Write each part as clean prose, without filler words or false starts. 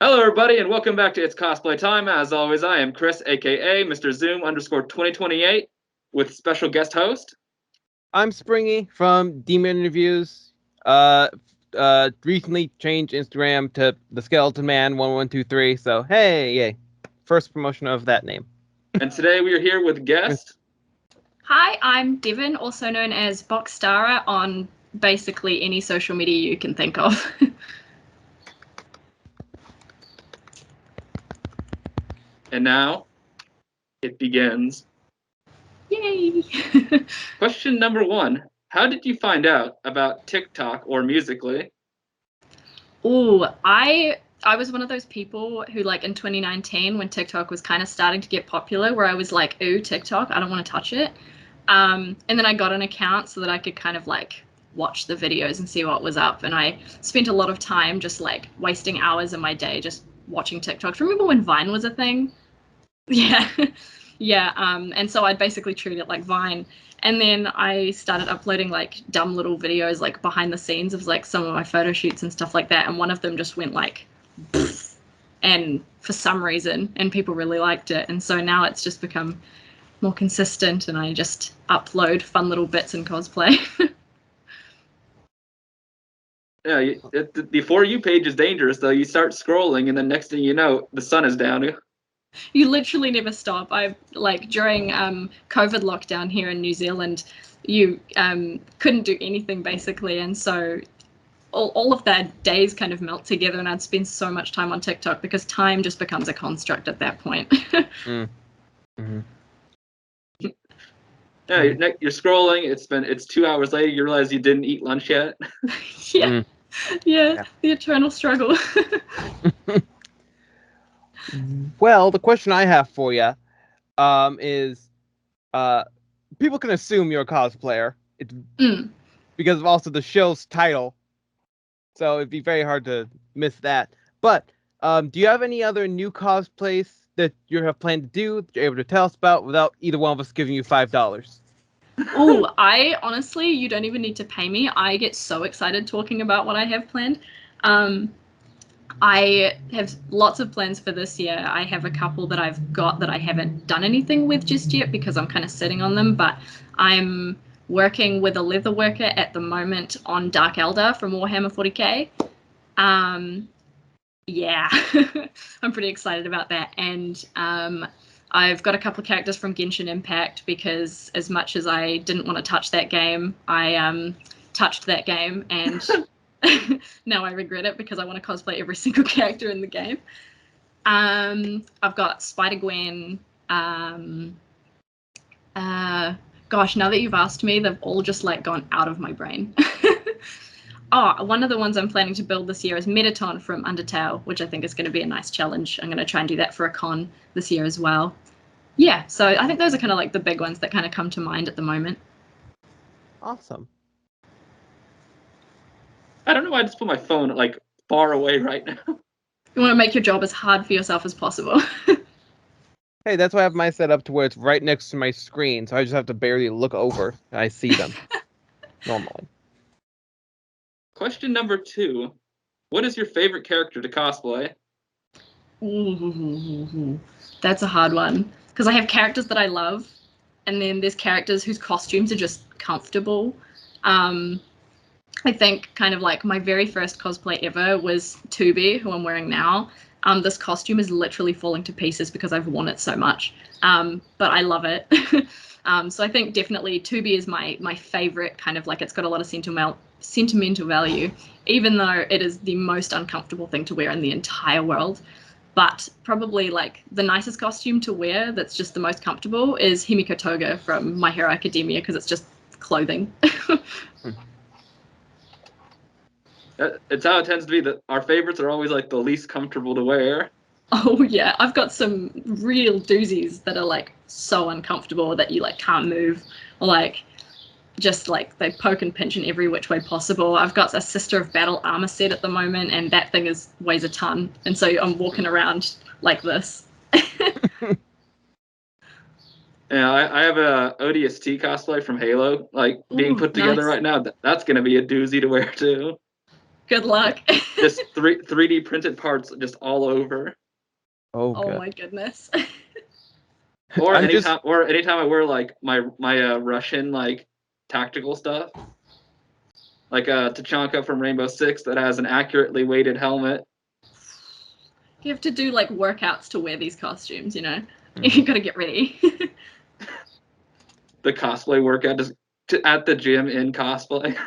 Hello, everybody, and welcome back to It's Cosplay Time. As always, I am Chris, aka Mr. Zoom _ 2028, with special guest host. I'm Springy from Demon Reviews. Recently changed Instagram to the Skeleton Man 1123. So hey, yay! First promotion of that name. And today we are here with guest. Hi, I'm Devin, also known as Boxstara on basically any social media you can think of. And now it begins. Yay! Question number 1. How did you find out about TikTok or Musical.ly? Oh, I was one of those people who, like, in 2019 when TikTok was kind of starting to get popular, where I was like, ooh, TikTok, I don't want to touch it. And then I got an account so that I could kind of like watch the videos and see what was up. And I spent a lot of time just like wasting hours of my day just watching TikToks. Remember when Vine was a thing? Yeah. Yeah. And so I'd basically treat it like Vine. And then I started uploading like dumb little videos like behind the scenes of like some of my photo shoots and stuff like that. And one of them just went like, pfft, and for some reason, and people really liked it. And so now it's just become more consistent, and I just upload fun little bits in cosplay. Yeah, the For You page is dangerous, though. You start scrolling, and then next thing you know, the sun is down. You literally never stop. I like during COVID lockdown here in New Zealand, you couldn't do anything basically, and so all of that days kind of melt together, and I'd spend so much time on TikTok because time just becomes a construct at that point. Mm-hmm. Yeah, you're scrolling. It's 2 hours later. You realize you didn't eat lunch yet. Yeah. Yeah, the eternal struggle. Well, the question I have for you, is, people can assume you're a cosplayer. It's because of also the show's title, so it'd be very hard to miss that. But do you have any other new cosplays that you have planned to do that you're able to tell us about without either one of us giving you $5? Oh, I honestly, you don't even need to pay me. I get so excited talking about what I have planned. I have lots of plans for this year. I have a couple that I've got that I haven't done anything with just yet because I'm kind of sitting on them, but I'm working with a leather worker at the moment on Dark Elder from Warhammer 40k. Yeah, I'm pretty excited about that. And I've got a couple of characters from Genshin Impact because as much as I didn't want to touch that game, I touched that game, and now I regret it because I want to cosplay every single character in the game. I've got Spider-Gwen. Gosh, now that you've asked me, they've all just like gone out of my brain. Oh, one of the ones I'm planning to build this year is Mettaton from Undertale, which I think is going to be a nice challenge. I'm going to try and do that for a con this year as well. Yeah, so I think those are kind of like the big ones that kind of come to mind at the moment. Awesome. I don't know why I just put my phone like far away right now. You want to make your job as hard for yourself as possible. Hey, that's why I have mine set up to where it's right next to my screen, so I just have to barely look over and I see them normally. Question number 2. What is your favorite character to cosplay? That's a hard one because I have characters that I love, and then there's characters whose costumes are just comfortable. I think kind of like my very first cosplay ever was Tubi, who I'm wearing now. This costume is literally falling to pieces because I've worn it so much, but I love it. So I think definitely Tubi is my favorite, kind of like it's got a lot of sentimental value, even though it is the most uncomfortable thing to wear in the entire world. But probably like the nicest costume to wear that's just the most comfortable is Himiko Toga from My Hero Academia, because it's just clothing. It's how it tends to be that our favorites are always like the least comfortable to wear. Oh yeah, I've got some real doozies that are like so uncomfortable that you like can't move, or like just like they poke and pinch in every which way possible. I've got a Sister of Battle armor set at the moment, and that thing weighs a ton, and so I'm walking around like this. Yeah, I have a ODST cosplay from Halo, like being put together Nice. right now. That's gonna be a doozy to wear too. Good luck. Just 3D printed parts just all over. Oh, Oh God. my goodness. Or I'm anytime, anytime I wear like my Russian like tactical stuff, like Tachanka from Rainbow Six that has an accurately weighted helmet. You have to do like workouts to wear these costumes, you know. Mhm. You gotta get ready. The cosplay workout just at the gym in cosplay.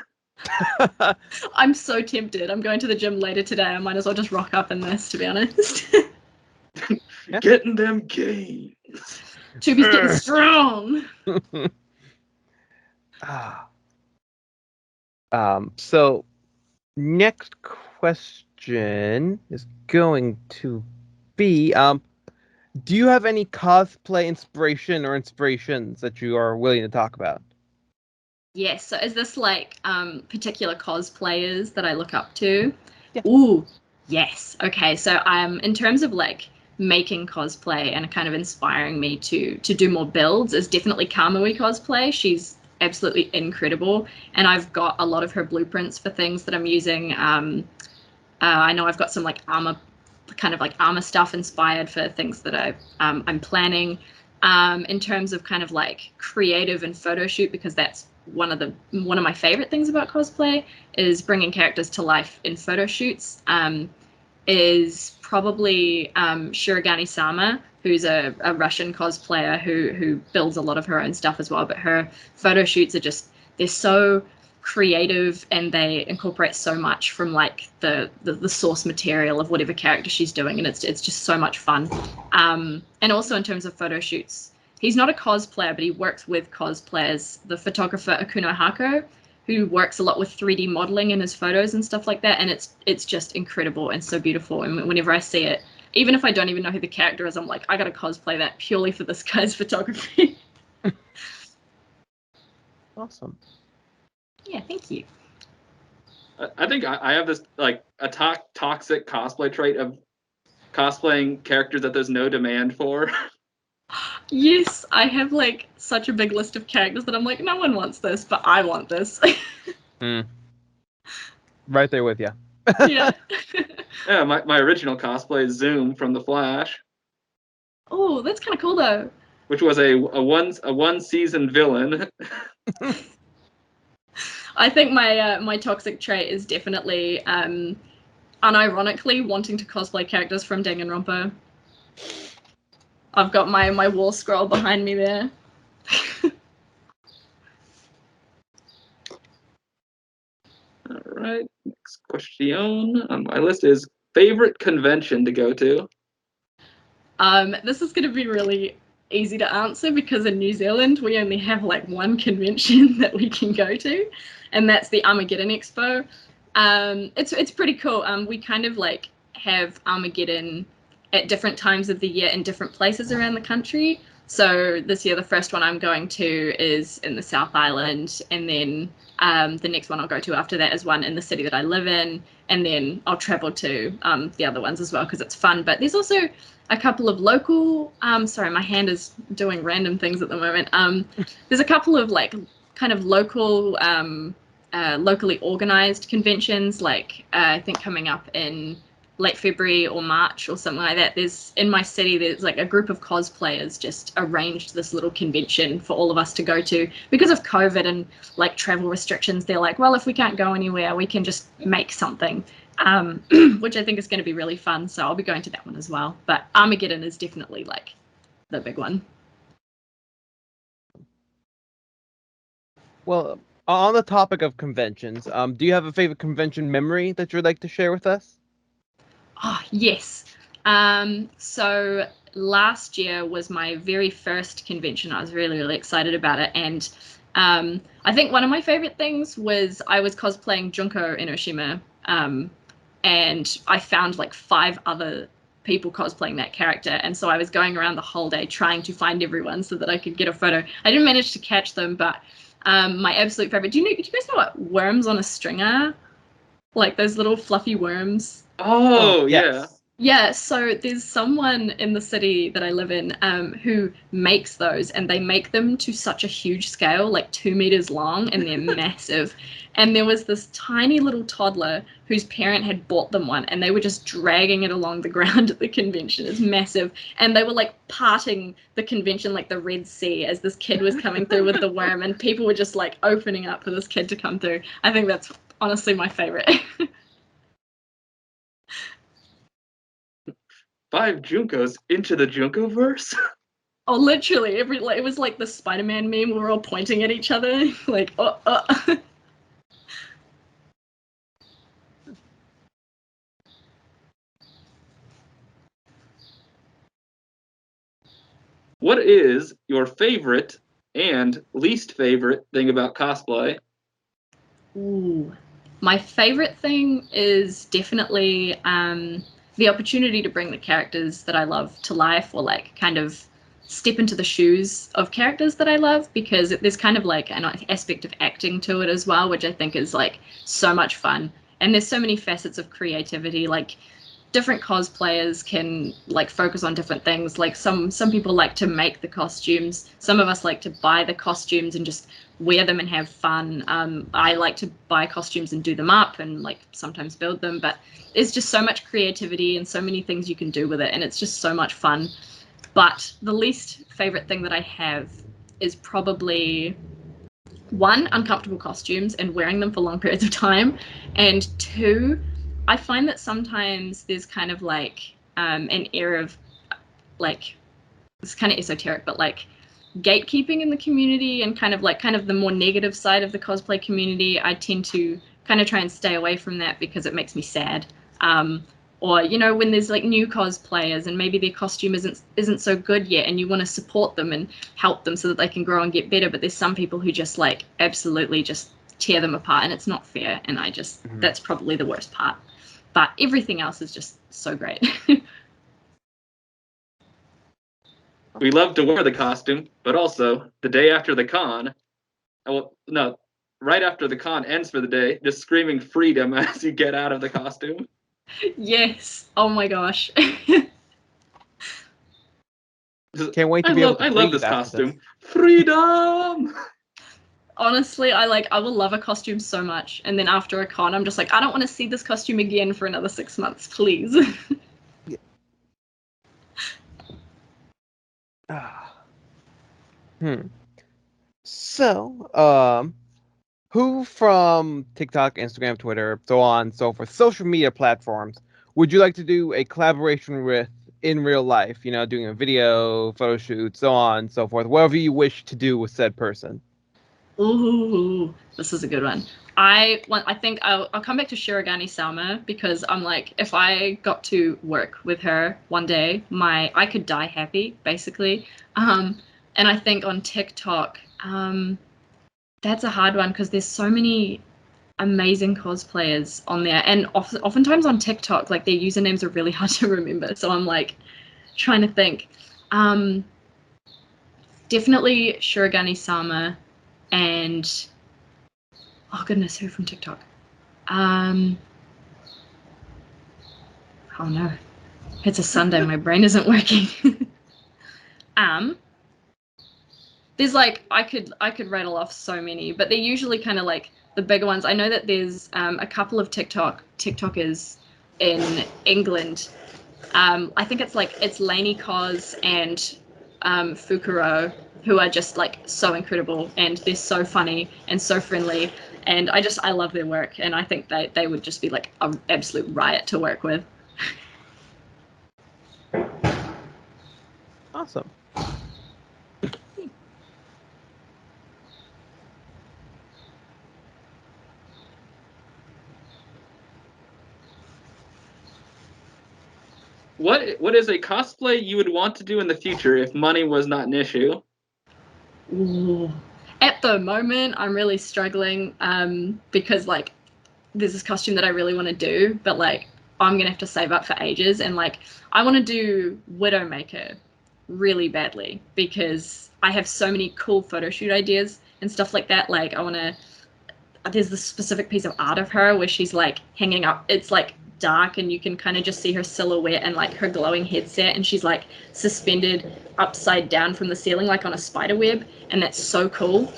I'm so tempted. I'm going to the gym later today. I might as well just rock up in this, to be honest. Yeah. Getting them gains. Tubi's getting strong. Ah. So next question is going to be do you have any cosplay inspiration or inspirations that you are willing to talk about? Yes. So is this like particular cosplayers that I look up to? Yeah. Ooh, yes. Okay. So in terms of like making cosplay and kind of inspiring me to do more builds is definitely Kamui cosplay. She's absolutely incredible, and I've got a lot of her blueprints for things that I'm using. I know I've got some like armor stuff inspired for things that I'm planning. In terms of kind of like creative and photo shoot, because that's one of my favorite things about cosplay is bringing characters to life in photo shoots. Is probably Shirogane Sama, who's a Russian cosplayer who builds a lot of her own stuff as well. But her photo shoots are just, they're so creative, and they incorporate so much from like the source material of whatever character she's doing, and it's just so much fun. And also in terms of photo shoots, he's not a cosplayer, but he works with cosplayers. The photographer Akuno Hako, who works a lot with 3D modeling in his photos and stuff like that, and it's just incredible and so beautiful. And whenever I see it, even if I don't even know who the character is, I'm like, I gotta cosplay that purely for this guy's photography. Awesome. Yeah, thank you. I think I have this like a toxic cosplay trait of cosplaying characters that there's no demand for. Yes, I have like such a big list of characters that I'm like, no one wants this, but I want this. Right there with you. Yeah. Yeah, my original cosplay is Zoom from The Flash, Oh, that's kind of cool though. which was a one season villain. I think my toxic trait is definitely unironically wanting to cosplay characters from Danganronpa. I've got my wall scroll behind me there. All right, next question on my list is favorite convention to go to. This is going to be really easy to answer because in New Zealand we only have like one convention that we can go to, and that's the Armageddon Expo. It's pretty cool. We kind of like have Armageddon at different times of the year in different places around the country. So this year the first one I'm going to is in the South Island, and then the next one I'll go to after that is one in the city that I live in, and then I'll travel to the other ones as well because it's fun. But there's also a couple of local, sorry, my hand is doing random things at the moment. There's a couple of like kind of local, locally organized conventions, like I think coming up in late February or March or something like that. In my city, there's like a group of cosplayers just arranged this little convention for all of us to go to because of COVID and like travel restrictions. They're like, well, if we can't go anywhere, we can just make something. Which I think is going to be really fun. So I'll be going to that one as well. But Armageddon is definitely like the big one. Well, on the topic of conventions, do you have a favorite convention memory that you'd like to share with us? Oh, yes. So last year was my very first convention. I was really, really excited about it. And I think one of my favorite things was I was cosplaying Junko Enoshima. And I found like 5 other people cosplaying that character, and so I was going around the whole day trying to find everyone so that I could get a photo. I didn't manage to catch them, but my absolute favorite. Do you guys know what worms on a string are? Like those little fluffy worms. Oh, yes. Yeah, so there's someone in the city that I live in who makes those, and they make them to such a huge scale, like 2 meters long, and they're massive. And there was this tiny little toddler whose parent had bought them one, and they were just dragging it along the ground at the convention. It's massive. And they were like parting the convention like the Red Sea as this kid was coming through with the worm, and people were just like opening up for this kid to come through. I think that's honestly my favorite. 5 Junkos into the Junkoverse? Oh, literally, it was like the Spider-Man meme. We were all pointing at each other, like, What is your favorite and least favorite thing about cosplay? Ooh. My favorite thing is definitely the opportunity to bring the characters that I love to life, or like kind of step into the shoes of characters that I love, because there's kind of like an aspect of acting to it as well, which I think is like so much fun. And there's so many facets of creativity. Like different cosplayers can like focus on different things. Like some people like to make the costumes. Some of us like to buy the costumes and just wear them and have fun. I like to buy costumes and do them up and like sometimes build them, but there's just so much creativity and so many things you can do with it, and it's just so much fun. But the least favorite thing that I have is probably one, uncomfortable costumes and wearing them for long periods of time, and two, I find that sometimes there's kind of like an air of like, it's kind of esoteric, but like gatekeeping in the community, and kind of the more negative side of the cosplay community. I tend to kind of try and stay away from that because it makes me sad. Or when there's like new cosplayers and maybe their costume isn't so good yet, and you want to support them and help them so that they can grow and get better, but there's some people who just like absolutely just tear them apart, and it's not fair, and that's probably the worst part. But everything else is just so great. We love to wear the costume, but also the day after the con, well, no, right after the con ends for the day, just screaming freedom as you get out of the costume. Yes. Oh my gosh. Can't wait to be able to I love this breathe after costume. this. Freedom! Honestly, I will love a costume so much, and then after a con, I'm just like, I don't want to see this costume again for another 6 months, please. So, who from TikTok, Instagram, Twitter, so on, so forth, social media platforms, would you like to do a collaboration with in real life? Doing a video, photo shoot, so on, so forth, whatever you wish to do with said person. Ooh, this is a good one. I think I'll come back to Shirogane Sama, because I'm like, if I got to work with her one day, I could die happy, basically. And I think on TikTok, that's a hard one because there's so many amazing cosplayers on there, and oftentimes on TikTok, like their usernames are really hard to remember. So I'm like trying to think. Definitely Shirogane Sama, and oh goodness, who from TikTok? Oh no, it's a Sunday. My brain isn't working. There's like I could rattle off so many, but they're usually kind of like the bigger ones. I know that there's a couple of TikTokers in England. I think it's Lainey Cos and Fukuro, who are just like so incredible, and they're so funny and so friendly, and I love their work, and I think they would just be like an absolute riot to work with. Awesome. What is a cosplay you would want to do in the future if money was not an issue? Ooh. At the moment, I'm really struggling because like there's this costume that I really want to do, but like I'm gonna have to save up for ages, and like I want to do Widowmaker really badly because I have so many cool photo shoot ideas and stuff like that. Like there's this specific piece of art of her where she's like hanging up. It's like dark and you can kind of just see her silhouette and like her glowing headset, and she's like suspended upside down from the ceiling like on a spider web, and that's so cool.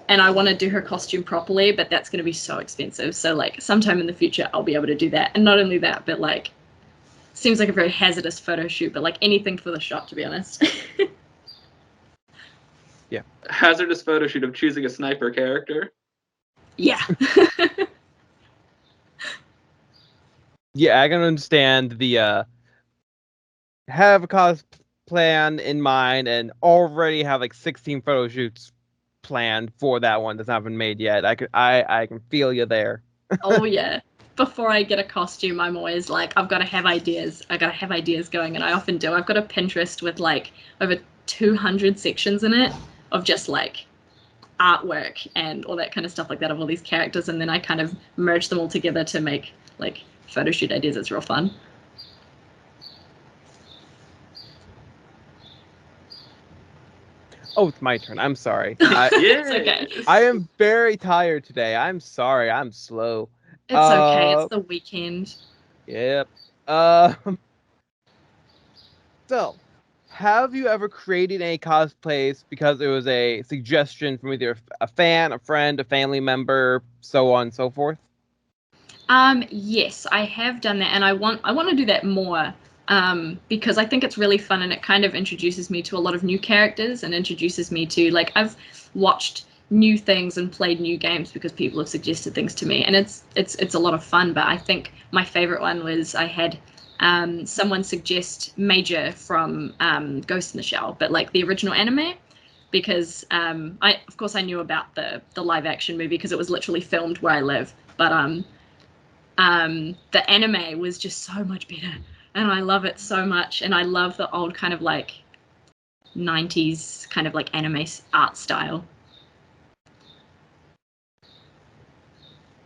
And I want to do her costume properly, but that's going to be so expensive. So like sometime in the future I'll be able to do that. And not only that, but like seems like a very hazardous photo shoot, but like anything for the shot, to be honest. Yeah. Hazardous photo shoot of choosing a sniper character. Yeah. Yeah, I can understand the have a cause plan in mind and already have like 16 photo shoots planned for that one that's not been made yet. I can feel you there. Oh yeah. Before I get a costume, I'm always like, I've got to have ideas. I got to have ideas going, and I often do. I've got a Pinterest with like over 200 sections in it of just like artwork and all that kind of stuff like that of all these characters, and then I kind of merge them all together to make like photo shoot ideas. It's real fun. Oh, it's my turn. I'm sorry. It's okay. I am very tired today. I'm sorry. I'm slow. It's okay. It's the weekend. Yep. So, have you ever created any cosplays because it was a suggestion from either a fan, a friend, a family member, so on and so forth? Yes, I have done that, and I want to do that more. Because I think it's really fun, and it kind of introduces me to a lot of new characters and introduces me to, like, I've watched new things and played new games because people have suggested things to me, and it's a lot of fun. But I think my favorite one was I had someone suggest Major from Ghost in the Shell, but like the original anime, because I of course I knew about the live action movie because it was literally filmed where I live, but the anime was just so much better. And I love it so much. And I love the old kind of like 90s kind of like anime art style.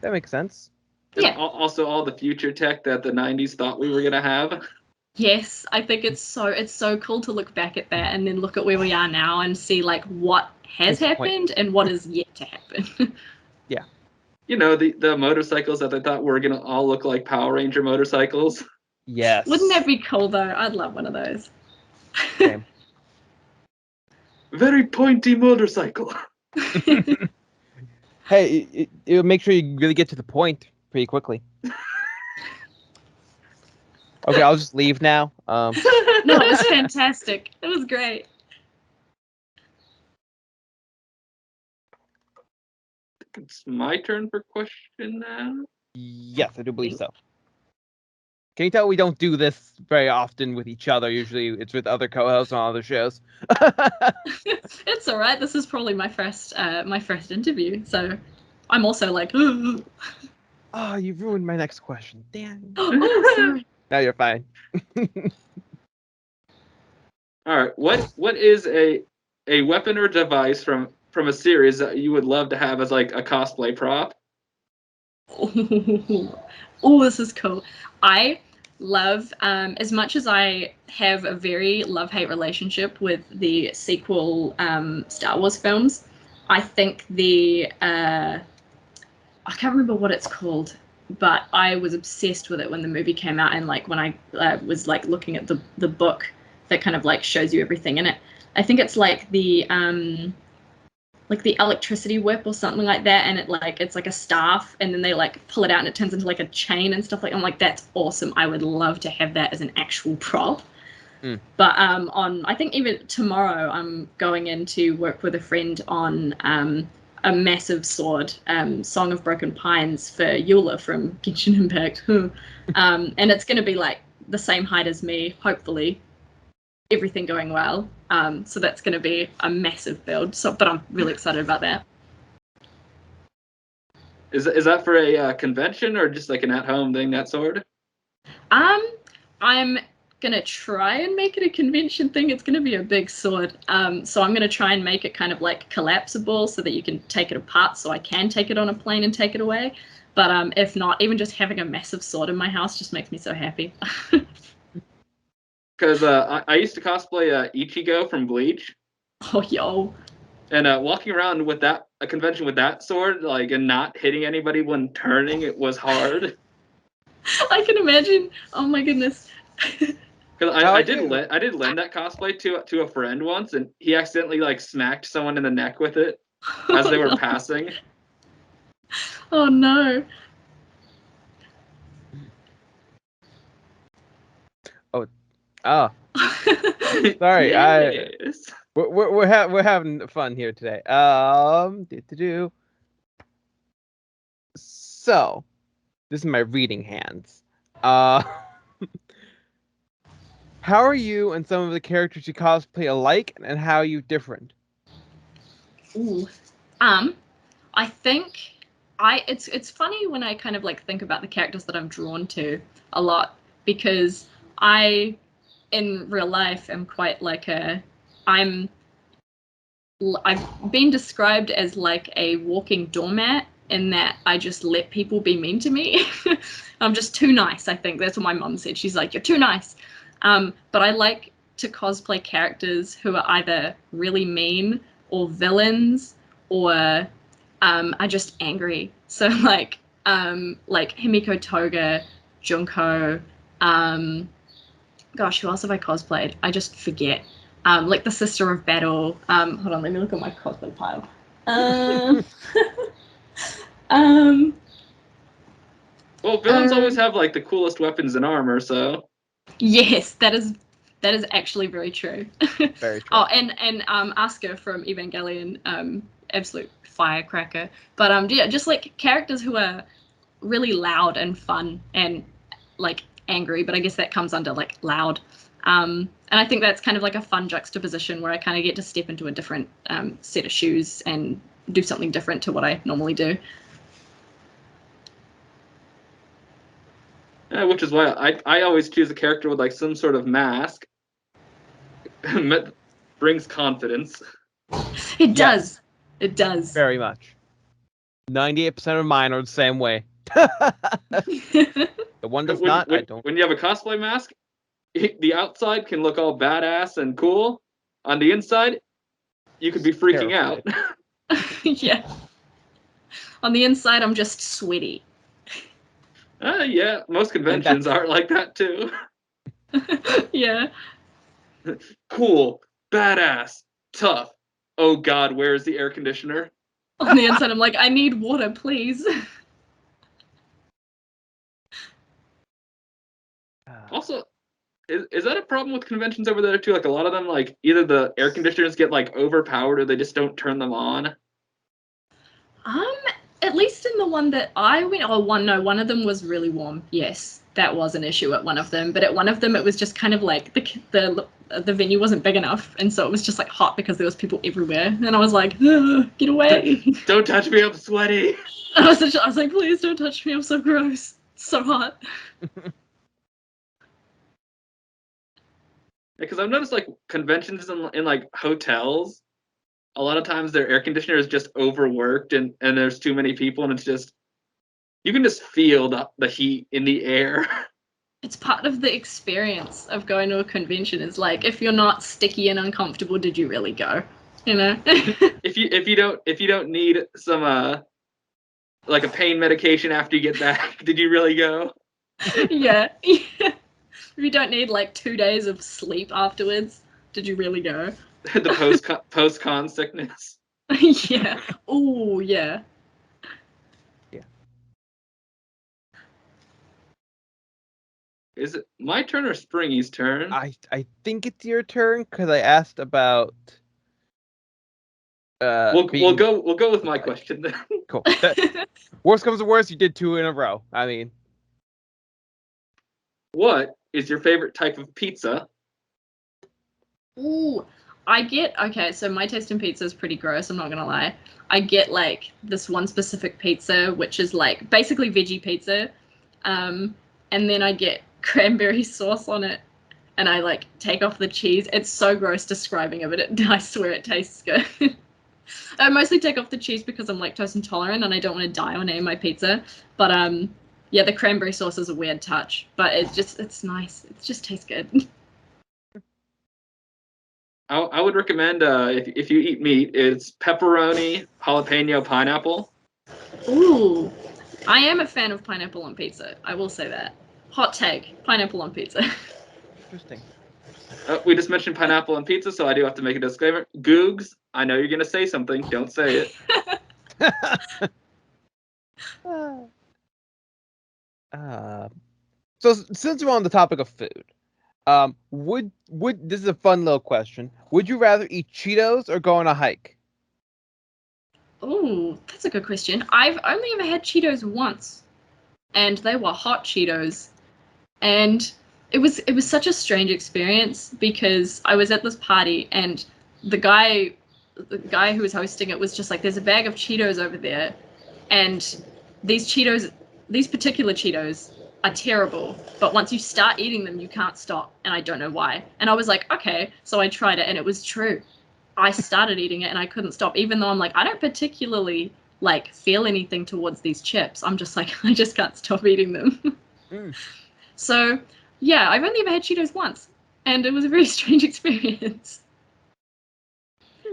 That makes sense. Yeah. Also, all the future tech that the 90s thought we were going to have. Yes, I think it's so cool to look back at that and then look at where we are now and see like what has happened and what is yet to happen. Yeah. You know, the motorcycles that they thought were going to all look like Power Ranger motorcycles. Yes. Wouldn't that be cool though? I'd love one of those. Same. Very pointy motorcycle. Hey, it'll make sure you really get to the point pretty quickly. Okay, I'll just leave now. No, it was fantastic. It was great. It's my turn for question now. Yes, I do believe so. Can you tell we don't do this very often with each other? Usually it's with other co-hosts on other shows. It's all right. This is probably my first interview, so I'm also like, ooh. Oh, you ruined my next question. Damn. Oh, sorry. Now you're fine. All right. What is a weapon or device from a series that you would love to have as like a cosplay prop? Oh, this is cool. I love, as much as I have a very love-hate relationship with the sequel Star Wars films, I think I can't remember what it's called, but I was obsessed with it when the movie came out, and like when I was like looking at the book that kind of like shows you everything in it. I think it's like the electricity whip or something like that, and it's like a staff, and then they like pull it out and it turns into like a chain and stuff like that. I'm like, that's awesome. I would love to have that as an actual prop. But I think even tomorrow I'm going in to work with a friend on a massive sword, Song of Broken Pines for Eula from Genshin Impact. And it's going to be like the same height as me, hopefully, everything going well. So that's going to be a massive build. But I'm really excited about that. Is that for a convention or just like an at-home thing, that sword? I'm gonna try and make it a convention thing. It's gonna be a big sword. So I'm gonna try and make it kind of like collapsible so that you can take it apart, so I can take it on a plane and take it away. But if not, even just having a massive sword in my house just makes me so happy. Because I used to cosplay Ichigo from Bleach. Oh, yo. And walking around with a convention with that sword, like, and not hitting anybody when turning, it was hard. I can imagine. Oh my goodness. Because How I about did you? lend that cosplay to a friend once, and he accidentally like smacked someone in the neck with it as they were passing. Oh no. Oh, sorry. Yes. We're having fun here today. So, this is my reading hands. How are you and some of the characters you cosplay alike, and how are you different? Ooh. I think it's funny when I kind of like think about the characters that I'm drawn to a lot, because I in real life am quite like I've been described as like a walking doormat, in that I just let people be mean to me. I'm just too nice. I think that's what my mom said. She's like, you're too nice. But I like to cosplay characters who are either really mean or villains, or are just angry. So like Himiko Toga, Junko, gosh, who else have I cosplayed? I just forget. Like the Sister of Battle. Hold on, let me look at my cosplay pile. Um, Well, villains always have like the coolest weapons and armor, so yes, that is actually very true. Very true. Oh, and Asuka from Evangelion, absolute firecracker. But yeah, just like characters who are really loud and fun and like angry, but I guess that comes under like loud. And I think that's kind of like a fun juxtaposition where I kind of get to step into a different set of shoes and do something different to what I normally do. which is why I always choose a character with like some sort of mask. Brings confidence. It does. Yes. It does. Very much. 98% of mine are the same way. The one that's not, I don't. When you have a cosplay mask, the outside can look all badass and cool. On the inside, you could be freaking out. Yeah. On the inside, I'm just sweaty. Yeah, most conventions are like that too. Yeah. Cool, badass, tough. Oh God, where is the air conditioner? On the inside, I'm like, I need water, please. Also, is that a problem with conventions over there too? Like a lot of them, like either the air conditioners get like overpowered or they just don't turn them on. At least in the one that I went, one of them was really warm. Yes, that was an issue at one of them. But at one of them, it was just kind of like the venue wasn't big enough, and so it was just like hot because there was people everywhere, and I was like, get away! Don't touch me, I'm sweaty. I was like, please don't touch me, I'm so gross, it's so hot. Because I've noticed like conventions in like hotels, a lot of times their air conditioner is just overworked and there's too many people and it's just you can just feel the heat in the air. It's part of the experience of going to a convention. Is like, if you're not sticky and uncomfortable, did you really go? You know? if you don't need some like a pain medication after you get back, did you really go? Yeah. If you don't need like 2 days of sleep afterwards, did you really go? The post con sickness. Yeah. Oh, yeah. Yeah. Is it my turn or Springy's turn? I think it's your turn because I asked about. We'll go with my question then. Cool. Worst comes to worst, you did 2 in a row. I mean, what is your favorite type of pizza? Ooh, okay, so my taste in pizza is pretty gross, I'm not gonna lie. I get like this one specific pizza, which is like basically veggie pizza. And then I get cranberry sauce on it, and I like take off the cheese. It's so gross describing it, but I swear it tastes good. I mostly take off the cheese because I'm lactose intolerant and I don't want to die on eating my pizza. But yeah, the cranberry sauce is a weird touch, but it's nice. It just tastes good. I would recommend if you eat meat, it's pepperoni, jalapeno, pineapple. Ooh, I am a fan of pineapple on pizza. I will say that. Hot take: pineapple on pizza. Interesting. We just mentioned pineapple and pizza, so I do have to make a disclaimer. Googs, I know you're gonna say something. Don't say it. So since we're on the topic of food, would this is a fun little question. Would you rather eat Cheetos or go on a hike? Ooh, that's a good question. I've only ever had Cheetos once, and they were hot Cheetos, and it was such a strange experience because I was at this party and the guy who was hosting it was just like, "There's a bag of Cheetos over there, and these particular Cheetos are terrible, but once you start eating them, you can't stop, and I don't know why." And I was like, okay, so I tried it, and it was true. I started eating it, and I couldn't stop, even though I'm like, I don't particularly like feel anything towards these chips. I'm just like, I just can't stop eating them. So, yeah, I've only ever had Cheetos once, and it was a very strange experience.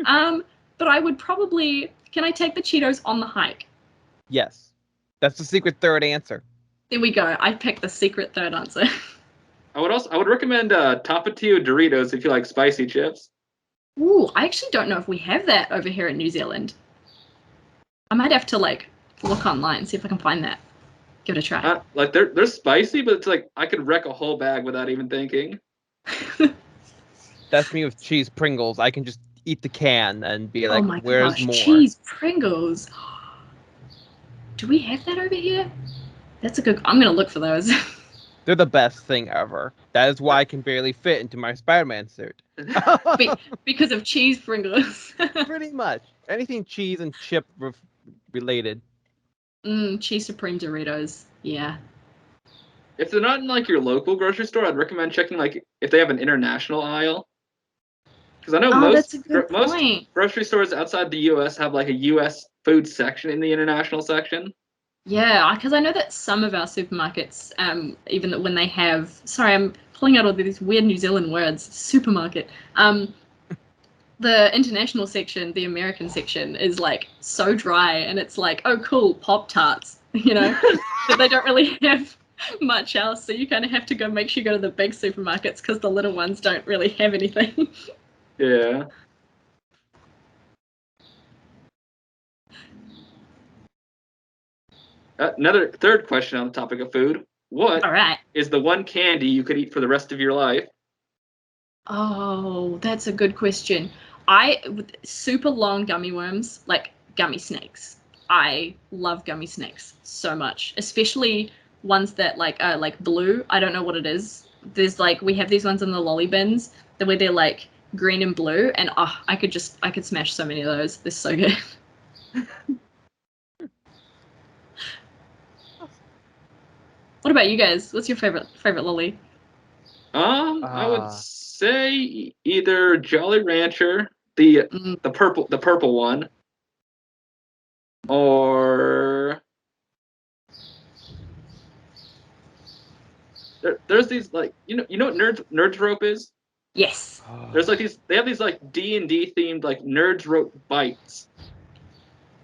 But I would probably, can I take the Cheetos on the hike? Yes. That's the secret third answer. There we go. I picked the secret third answer. I would recommend Tapatio Doritos if you like spicy chips. Ooh, I actually don't know if we have that over here in New Zealand. I might have to like look online, see if I can find that. Give it a try. Like they're spicy, but it's like I could wreck a whole bag without even thinking. That's me with cheese Pringles. I can just eat the can and be like, oh my where's gosh, more? cheese Pringles. Do we have that over here? That's a good. I'm gonna look for those. They're the best thing ever. That is why I can barely fit into my Spider-Man suit. Because of cheese Pringles. Pretty much. Anything cheese and chip related. Cheese Supreme Doritos. Yeah. If they're not in like your local grocery store, I'd recommend checking like if they have an international aisle. Because I know most grocery stores outside the U.S. have like a U.S. food section in the international section. Yeah, because I know that some of our supermarkets, even when they have, sorry, I'm pulling out all these weird New Zealand words, supermarket. The international section, the American section, is like so dry, and it's like, oh, cool, Pop-Tarts, you know, but they don't really have much else. So you kind of have to make sure you go to the big supermarkets because the little ones don't really have anything. Yeah. Another third question on the topic of food. What is the one candy you could eat for the rest of your life? Oh, that's a good question. Super long gummy worms, like gummy snakes. I love gummy snakes so much, especially ones that like blue. I don't know what it is. There's like, we have these ones in the lolly bins where they're like green and blue, and I could smash so many of those. They're so good. What about you guys? What's your favorite lolly? I would say either Jolly Rancher, the purple one, or there's these like you know what Nerds Rope is? Yes. There's like they have these like D&D themed like Nerds Rope bites.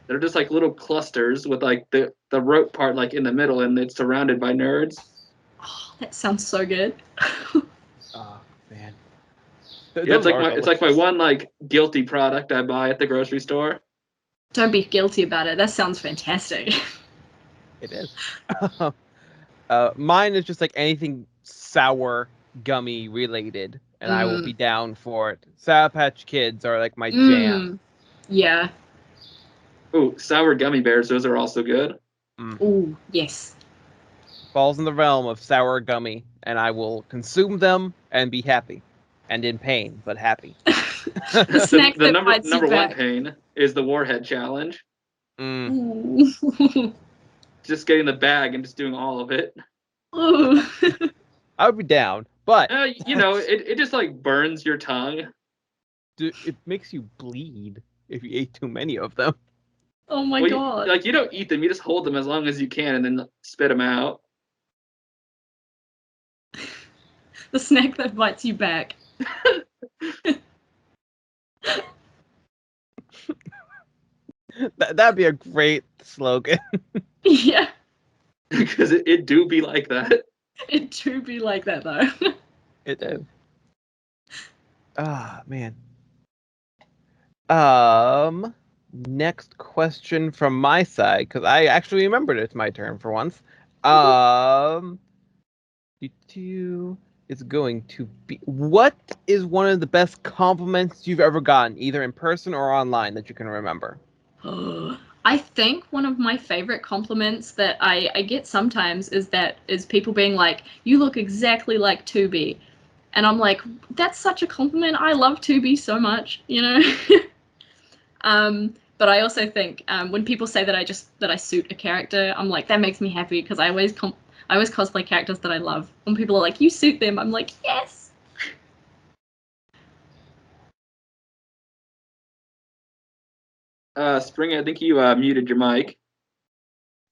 They're just like little clusters with like the rope part like in the middle, and it's surrounded by nerds. Oh, that sounds so good. Oh man. Yeah, it's like my one like guilty product I buy at the grocery store. Don't be guilty about it. That sounds fantastic. It is. Mine is just like anything sour gummy related, and I will be down for it. Sour Patch Kids are like my jam. Yeah. Ooh, sour gummy bears. Those are also good. Ooh, yes. Falls in the realm of sour gummy, and I will consume them and be happy. And in pain, but happy. The snack the number one pain is the Warhead Challenge. Just getting the bag and just doing all of it. Ooh. I would be down, but it just like burns your tongue. It makes you bleed if you ate too many of them. Oh my god! You don't eat them; you just hold them as long as you can, and then spit them out. The snack that bites you back. That'd be a great slogan. Yeah. Because it do be like that. It do be like that though. It do. Ah, man. Next question from my side, because I actually remembered it's my turn for once. It's going to be, what is one of the best compliments you've ever gotten, either in person or online, that you can remember? I think one of my favorite compliments that I get sometimes is people being like, "You look exactly like Tubi," and I'm like, "That's such a compliment. I love Tubi so much," you know. But I also think when people say that I suit a character, I'm like, that makes me happy because I always cosplay characters that I love. When people are like, "You suit them," I'm like, yes. Spring, I think you muted your mic.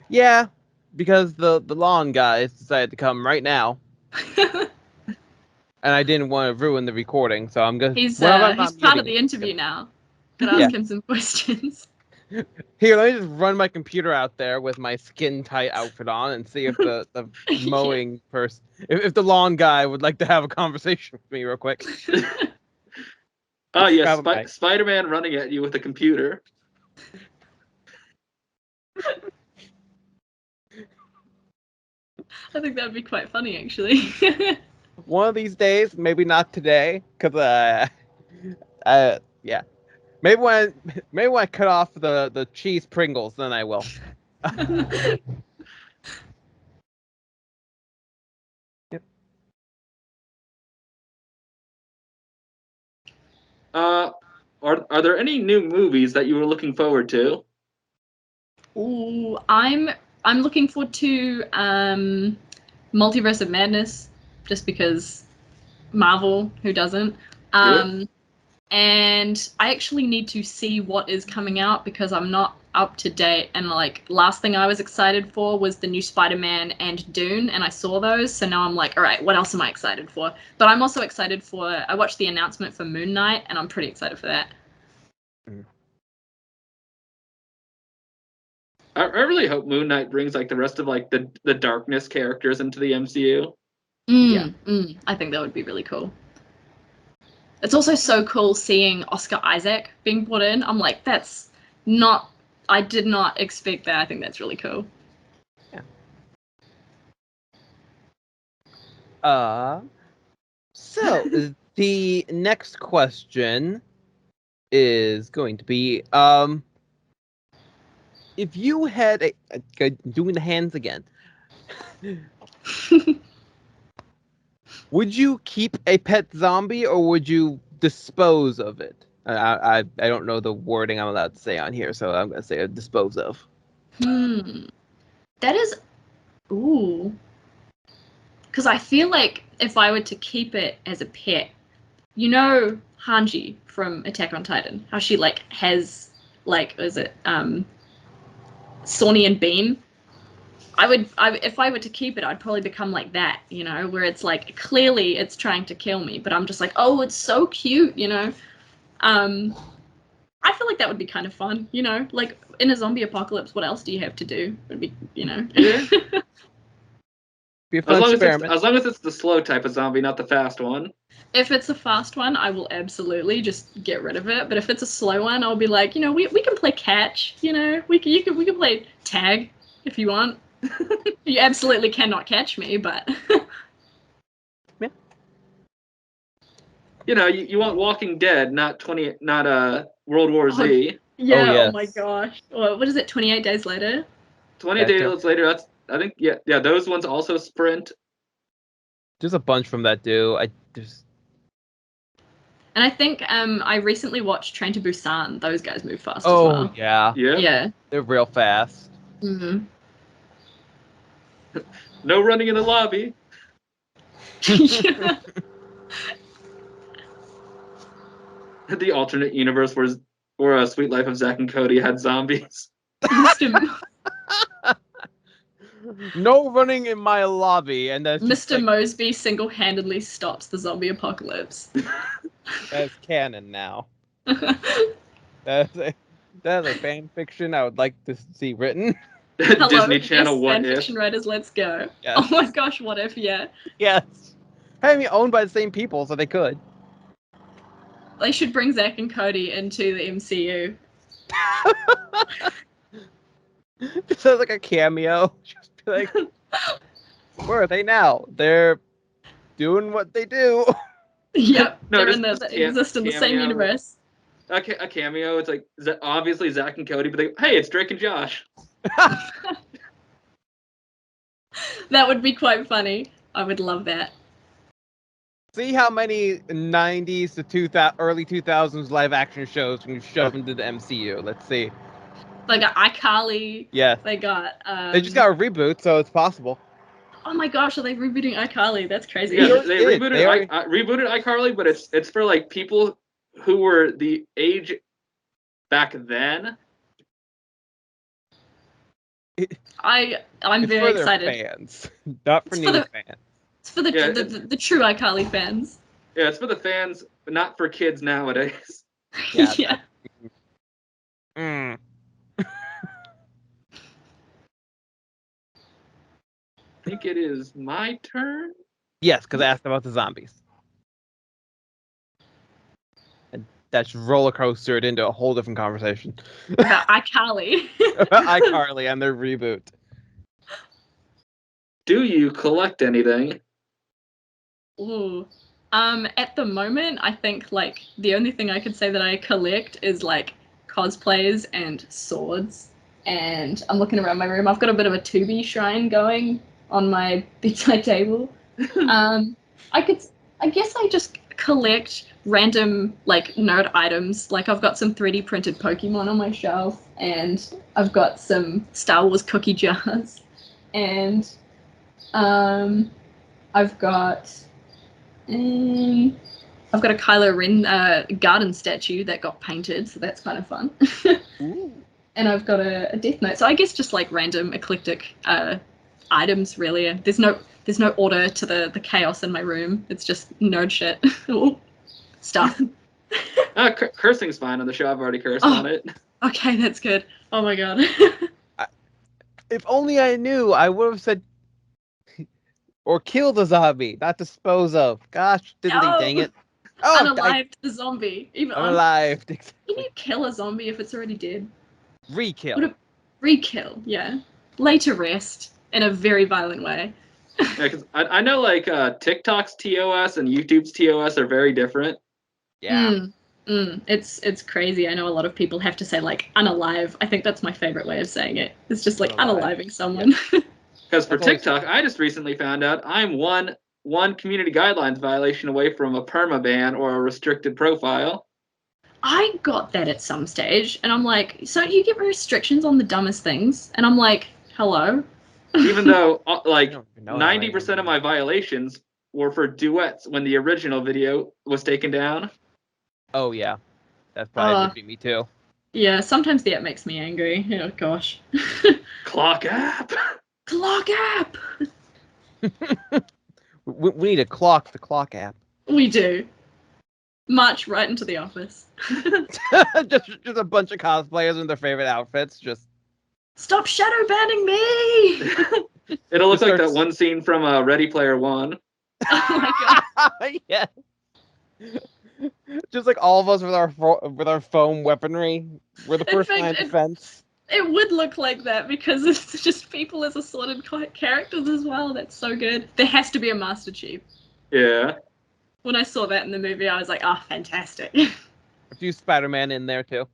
Yeah, because the lawn guys decided to come right now, and I didn't want to ruin the recording, so I'm gonna. He's part of the interview now. Could ask him some questions. Here, let me just run my computer out there with my skin tight outfit on and see if the mowing person, if the lawn guy would like to have a conversation with me real quick. Oh yes, Spider-Man running at you with a computer. I think that would be quite funny, actually. One of these days, maybe not today, because yeah, maybe when I cut off the cheese Pringles, then I will. Yep. Are there any new movies that you were looking forward to? Ooh, I'm looking forward to Multiverse of Madness, just because Marvel, who doesn't? And I actually need to see what is coming out because I'm not up to date. And like last thing I was excited for was the new Spider-Man and Dune, and I saw those. So now I'm like, all right, what else am I excited for? But I'm also excited for. I watched the announcement for Moon Knight, and I'm pretty excited for that. I really hope Moon Knight brings like the rest of like the darkness characters into the MCU. I think that would be really cool. It's also so cool seeing Oscar Isaac being brought in. I'm like, I did not expect that. I think that's really cool. Yeah. So the next question is going to be, if you had doing the hands again, would you keep a pet zombie or would you dispose of it? I don't know the wording I'm allowed to say on here, so I'm gonna say dispose of. That is, ooh, because I feel like if I were to keep it as a pet, you know Hanji from Attack on Titan, how she like has like, is it Sawney and Bean? If I were to keep it, I'd probably become like that, you know, where it's like clearly it's trying to kill me, but I'm just like, oh, it's so cute, you know. I feel like that would be kind of fun, you know, like in a zombie apocalypse, what else do you have to do? It would be, you know. Yeah. Be a fun experiment. As long as it's the slow type of zombie, not the fast one. If it's a fast one, I will absolutely just get rid of it. But if it's a slow one, I'll be like, you know, we can play catch, you know, we can play tag if you want. You absolutely cannot catch me, but yeah. You know, you want Walking Dead, not World War Z. Yeah. Oh, yes. Oh my gosh. What is it? 28 Days Later. 28 Days Later. That's, I think, yeah. Those ones also sprint. There's a bunch from that dude. And I think I recently watched Train to Busan. Those guys move fast as Oh well. yeah. They're real fast. Mm-hmm. No running in the lobby. The alternate universe where a Sweet Life of Zack and Cody had zombies. No running in my lobby, and that's Mr. Mosby single-handedly stops the zombie apocalypse. That's canon now. That's a fan fiction I would like to see written. Hello, Disney Channel, yes, What fanfiction If? writers, let's go. Yes. Oh my gosh, what if? Yeah, Yes. I mean, owned by the same people, so they could. they should bring Zack and Cody into the MCU. Just as like a cameo. Just be like, where are they now? They're doing what they do. Yep, No, they're just- in the, just they exist in the same cameo. universe. A cameo. It's like obviously Zach and Cody, but hey, it's Drake and Josh. That would be quite funny. I would love that. See how many 90s to 2000, early 2000s live action shows we've shoved into the MCU. Let's see. They got iCarly. Yes. They got. They just got a reboot, so it's possible. Oh my gosh, are they rebooting iCarly? That's crazy. Yeah, already they did. rebooted. They already- Rebooted iCarly, but it's for like people who were the age back then. I'm It's very for excited. their fans, not for It's new for the- fans. It's for the, Yeah, the true iCarly fans. Yeah, it's for the fans, but not for kids nowadays. Yeah. Yeah. Mm. I think it is my turn. Yes, because I asked about the zombies. And that's roller coastered into a whole different conversation. About iCarly. iCarly and their reboot. Do you collect anything? Ooh. At the moment, I think like the only thing I could say that I collect is like cosplays and swords. And I'm looking around my room. I've got a bit of a Tubi shrine going on my bedside table. I guess I just collect random like nerd items. Like I've got some 3D printed Pokemon on my shelf, and I've got some Star Wars cookie jars, and I've got a Kylo Ren garden statue that got painted, so that's kind of fun. Ooh. And I've got a Death Note. So I guess just like random eclectic items, really. There's no order to the chaos in my room. It's just nerd shit. Stuff. Cursing's fine on the show. I've already cursed Oh. on it. Okay, that's good. Oh my god. If only I knew, I would have said, or kill the zombie, not dispose of. Gosh, diddly No. dang it. Oh, Unalived the zombie. Even I'm alive. Can you kill a zombie if it's already dead? Re-kill. Would it- Re-kill, yeah. Lay to rest in a very violent way. Yeah, 'cause I know like TikTok's TOS and YouTube's TOS are very different. Yeah. It's crazy. I know a lot of people have to say like unalive. I think that's my favorite way of saying it. It's just like Unalive. unaliving someone. Because for That's always- TikTok, I just recently found out I'm one community guidelines violation away from a permaban or a restricted profile. I got that at some stage, and I'm like, so you get restrictions on the dumbest things, and I'm like, hello. Even though like I don't even know that 90% of my violations were for duets when the original video was taken down. Oh, yeah. That's probably would be me too. Yeah, sometimes the app makes me angry. Oh gosh. Clock app. Clock app. We need a clock the clock app. We do. March right into the office. just a bunch of cosplayers in their favorite outfits. Just Stop shadow banning me! It'll look Just like that starts- one scene from Ready Player One. Oh my god. yeah. Just like all of us with our foam weaponry, we're the In first fact, line of it- defense. It would look like that because it's just people as assorted characters as well. That's so good. There has to be a Master Chief. Yeah. When I saw that in the movie, I was like, ah, fantastic. A few Spider-Man in there too.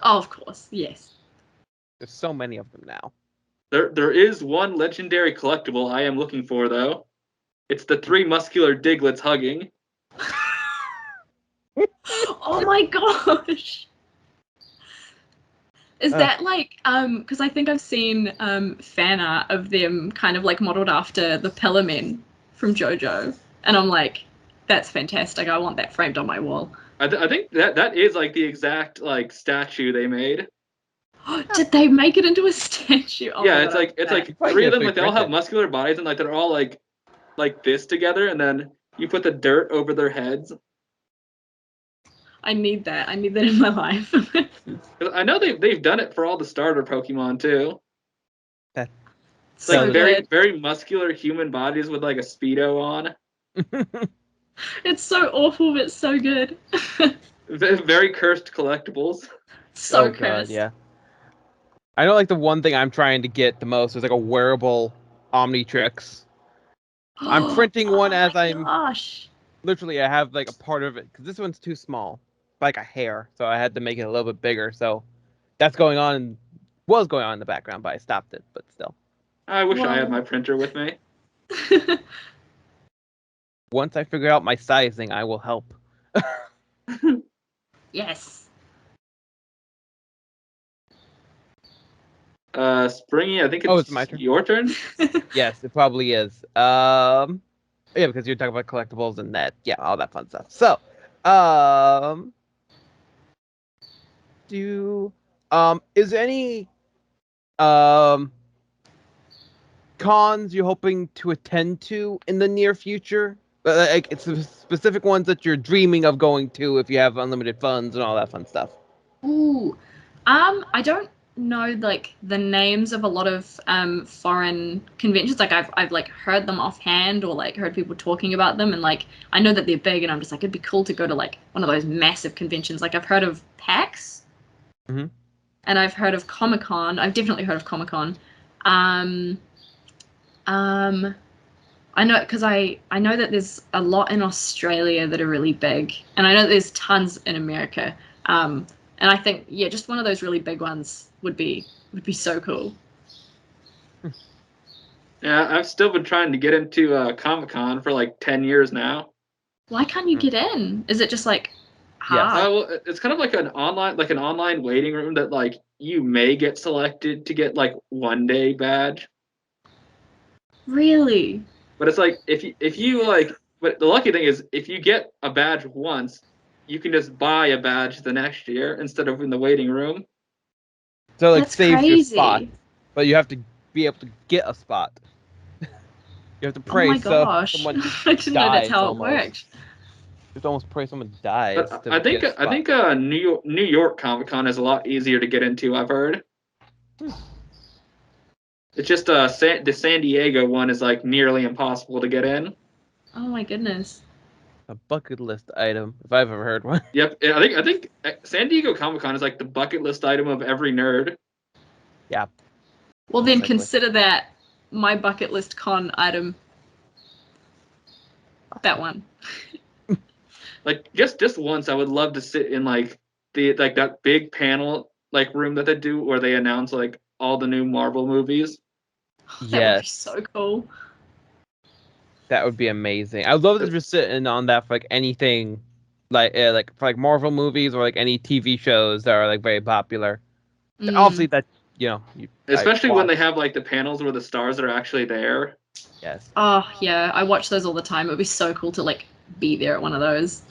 Oh, of course, yes. There's so many of them now. There is one legendary collectible I am looking for though. It's the 3 muscular Diglets hugging. Oh my gosh. Is that like because I think I've seen fan art of them kind of like modeled after the Pillar Men from JoJo, and I'm like, that's fantastic. I want that framed on my wall. I think that is like the exact like statue they made. Did they make it into a statue? Oh Yeah, my it's God, like it's I'm like Probably 3 of get them, like they all have 3D muscular bodies and like they're all like this together, and then you put the dirt over their heads. I need that. I need that in my life. 'Cause I know they've done it for all the starter Pokemon too. It's like So very, good. very muscular human bodies with like a Speedo on. It's so awful, but so good. Very cursed collectibles. So Oh god, cursed. yeah. I know, like the one thing I'm trying to get the most is like a wearable Omnitrix. I'm printing one oh as my I'm gosh. literally. I have like a part of it because this one's too small, like a hair. So I had to make it a little bit bigger. So that's going on. Was going on in the background, but I stopped it. But still, I wish I had Whoa. my printer with me. once I figure out my sizing, I will help. Yes. Springy, I think Oh, it's it's my turn? your turn. Yes, it probably is. Yeah, because you're talking about collectibles and that, yeah, all that fun stuff. So, is there any cons you're hoping to attend to in the near future? Like, it's the specific ones that you're dreaming of going to if you have unlimited funds and all that fun stuff. Ooh. I don't know like the names of a lot of foreign conventions. Like I've like heard them offhand or like heard people talking about them, and like I know that they're big, and I'm just like it'd be cool to go to like one of those massive conventions. Like I've heard of PAX, Mhm. and I've heard of Comic-Con. I've definitely heard of Comic-Con. Um, I know because I know that there's a lot in Australia that are really big, and I know there's tons in America. And I think yeah, just one of those really big ones would be so cool. Yeah, I've still been trying to get into Comic-Con for like 10 years now. Why can't you get in? Is it just like Yes. hard? Well, it's kind of like an online waiting room that like you may get selected to get like 1 day badge. Really? But it's like if you like, but the lucky thing is if you get a badge once, you can just buy a badge the next year instead of in the waiting room. So like That's saves your spot, crazy. but you have to be able to get a spot. You have to Oh pray my so gosh. someone I didn't know that's dies how it almost. worked. You have to almost pray someone dies But to I think get a spot. I think New York Comic Con is a lot easier to get into. I've heard. It's just the San Diego one is like nearly impossible to get in. Oh my goodness. A bucket list item, if I've ever heard one. Yep, I think San Diego Comic Con is like the bucket list item of every nerd. Yeah. Well then Exactly. consider that my bucket list con item. That one. Like just once, I would love to sit in like that big panel like room that they do where they announce like all the new Marvel movies. That would be Yes. so cool. That would be amazing. I'd love to just sit in on that for like anything, like for like Marvel movies or like any TV shows that are like very popular. Obviously, that Especially when they have like the panels where the stars are actually there. Yes. Oh yeah, I watch those all the time. It would be so cool to like be there at one of those.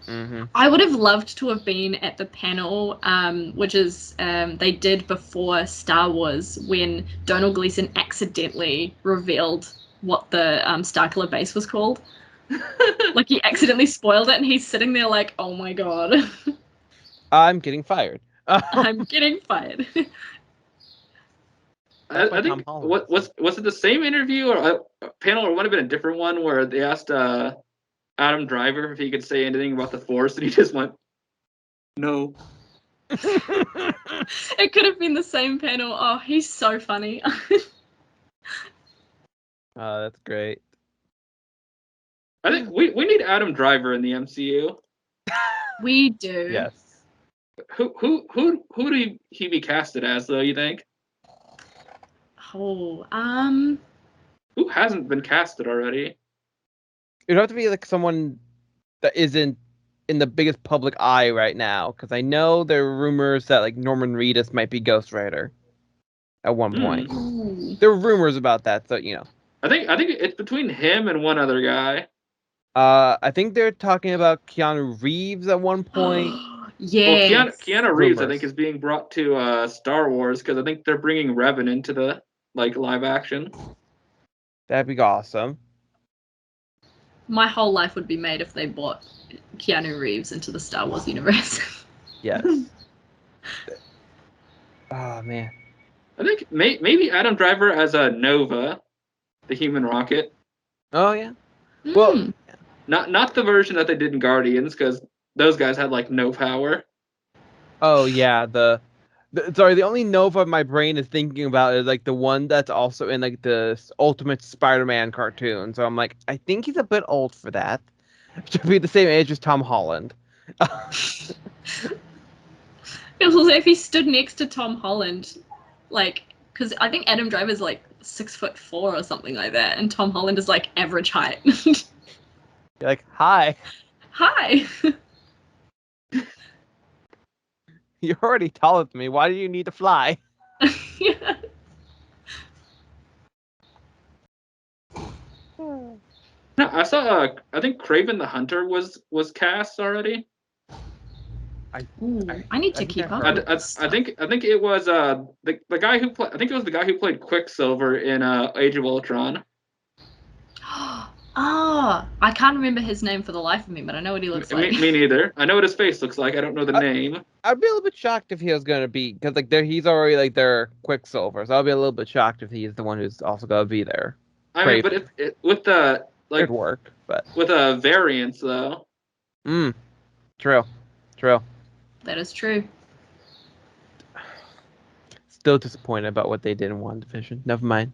Mm-hmm. I would have loved to have been at the panel, which is they did before Star Wars when Donald Gleason accidentally revealed what the Starkiller base was called. Like he accidentally spoiled it, and he's sitting there like, "Oh my god, I'm getting fired. I'm getting fired." I think was it the same interview or a panel or would have been a different one where they asked Adam Driver if he could say anything about the Force and he just went, no. It could have been the same panel. Oh, he's so funny. Oh, that's great. I think we need Adam Driver in the MCU. We do. Yes. Who do he be casted as though, you think? Oh, Who hasn't been casted already? It'd have to be like someone that isn't in the biggest public eye right now, because I know there are rumors that like Norman Reedus might be Ghost Rider at one point. ooh. There were rumors about that, so you know. I think it's between him and one other guy. I think they're talking about Keanu Reeves at one point. Yes. Well, Keanu Reeves, I Rumors. think, is being brought to Star Wars because I think they're bringing Revan into the like live action. That'd be awesome. My whole life would be made if they brought Keanu Reeves into the Star Wars universe. Yes. Oh man. I think maybe Adam Driver as a Nova, the human rocket. Oh yeah. Well, not the version that they did in Guardians, because those guys had like no power. oh yeah, sorry, the only Nova my brain is thinking about is like the one that's also in like the Ultimate Spider-Man cartoon. So I'm like, I think he's a bit old for that. Should be the same age as Tom Holland. If he stood next to Tom Holland, like, because I think Adam Driver's like 6'4" or something like that, and Tom Holland is like average height. You're like, hi, Hi. you're already taller than me. Why do you need to fly? Yeah. No, I saw. I think Kraven the Hunter was cast already. I need to keep up. I think it was the guy who I think it was the guy who played Quicksilver in Age of Ultron. Ah, I can't remember his name for the life of me, but I know what he looks like. Me neither. I know what his face looks like. I don't know the name. I'd be a little bit shocked if he was gonna be, because like he's already like their Quicksilver, so I'll be a little bit shocked if he's the one who's also gonna be there. I mean, but with the like it'd work, but with a variance though. True. That is true. Still disappointed about what they did in WandaVision. Never mind.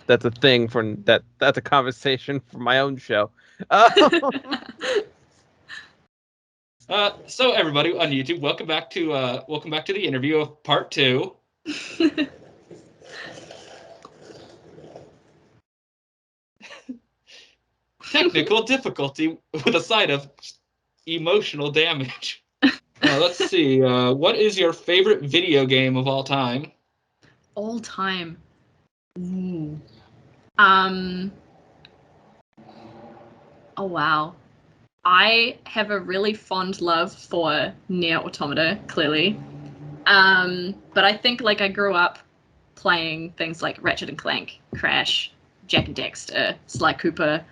That's a thing for that's a conversation for my own show. So everybody on YouTube, welcome back to the interview of part 2. Technical difficulty with a side of emotional damage. Let's see. What is your favorite video game of all time? All time. Ooh. Oh wow. I have a really fond love for Nier Automata, clearly. But I think like I grew up playing things like Ratchet and Clank, Crash, Jak and Daxter, Sly Cooper.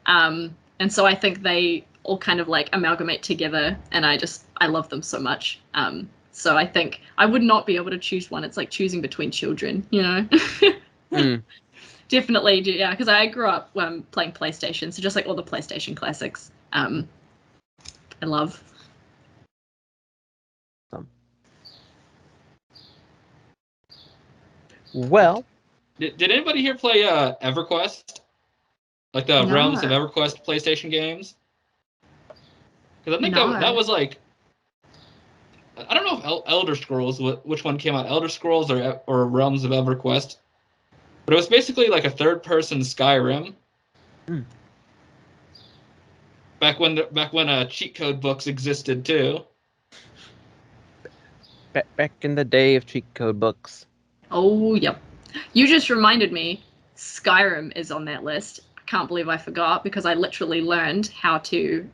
And so I think they all kind of like amalgamate together, and I love them so much. So I think I would not be able to choose one. It's like choosing between children, you know? Definitely, yeah, because I grew up playing PlayStation, so just like all the PlayStation classics, I love. Well, did anybody here play EverQuest? Like the Realms of EverQuest PlayStation games? Because I think that was like, I don't know if Elder Scrolls, which one came out, Elder Scrolls or Realms of EverQuest, but it was basically like a third-person Skyrim. Back when cheat code books existed too. Back in the day of cheat code books. Oh, yep. You just reminded me, Skyrim is on that list. I can't believe I forgot, because I literally learned how to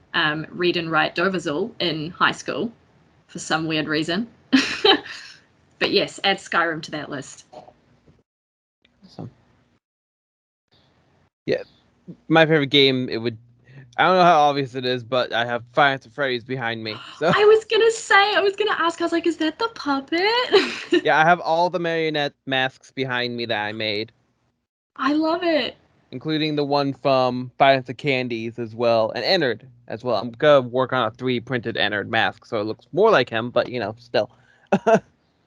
read and write Dovizil in high school for some weird reason. But yes, add Skyrim to that list. Awesome. Yeah, my favorite game, I don't know how obvious it is, but I have Five Nights at Freddy's behind me. So I was gonna ask, I was like, is that the puppet? yeah, I have all the marionette masks behind me that I made. I love it. Including the one from Five Nights at Candy's as well, and Ennard as well. I'm gonna work on a 3D printed Ennard mask, so it looks more like him, but still.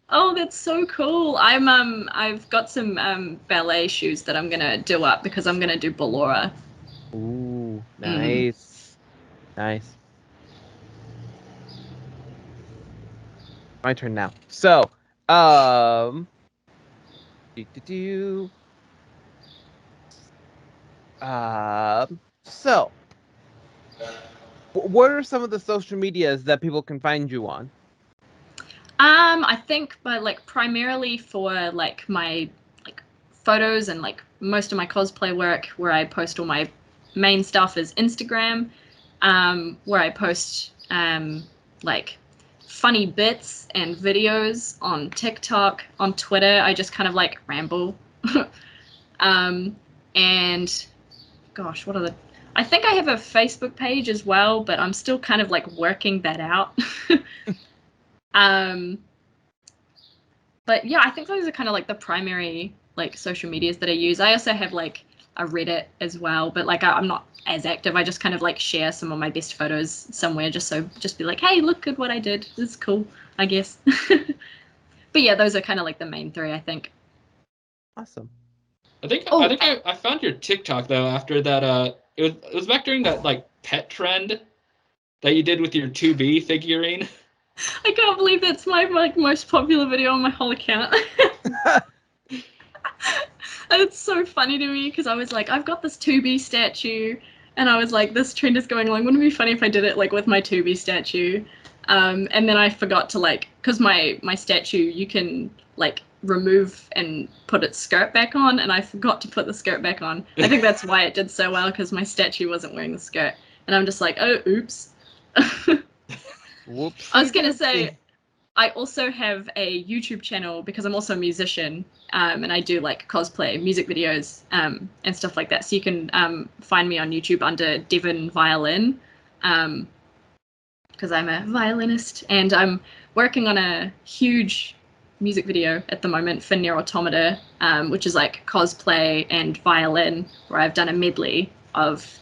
Oh, that's so cool. I've got some ballet shoes that I'm gonna do up, because I'm gonna do Ballora. Ooh, nice. Nice. My turn now. So, so, what are some of the social medias that people can find you on? I think primarily for like my photos and like most of my cosplay work, where I post all my main stuff, is Instagram, where I post like funny bits and videos on TikTok. On Twitter, I just kind of like ramble. And gosh, I think I have a Facebook page as well, but I'm still kind of like working that out. But yeah, I think those are kind of like the primary like social medias that I use. I also have like a Reddit as well, but like I'm not as active. I just kind of like share some of my best photos somewhere, just be like, hey, look at what I did. This is cool, I guess. But yeah, those are kind of like the main three, I think. Awesome. I found your TikTok though after that. It was back during that like pet trend that you did with your 2B figurine. I can't believe that's my like most popular video on my whole account. And it's so funny to me because I was like, I've got this 2B statue, and I was like, this trend is going along. Wouldn't it be funny if I did it like with my 2B statue? And then I forgot to like, because my statue you can like remove and put its skirt back on, and I forgot to put the skirt back on. I think that's why it did so well, because my statue wasn't wearing the skirt, and I'm just like, oh, oops. Whoops. I was gonna say, I also have a YouTube channel because I'm also a musician, and I do like cosplay, music videos, and stuff like that. So you can find me on YouTube under Devon Violin, because I'm a violinist, and I'm working on a huge music video at the moment for Nier Automata, which is like cosplay and violin, where I've done a medley of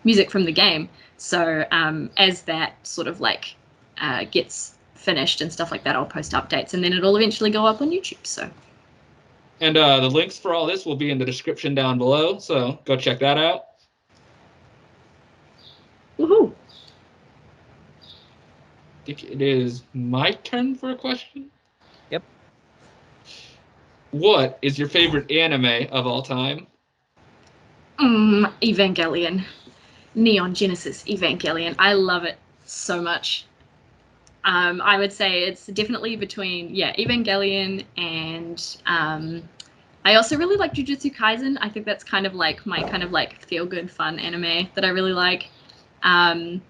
music from the game. So as that sort of like gets finished and stuff like that, I'll post updates, and then it'll eventually go up on YouTube. So, and the links for all this will be in the description down below, so go check that out. Woohoo! I think it is my turn for a question. Yep. What is your favorite anime of all time? Evangelion. Neon Genesis Evangelion. I love it so much. I would say it's definitely between Evangelion and I also really like Jujutsu Kaisen. I think that's kind of like my kind of like feel good fun anime that I really like. And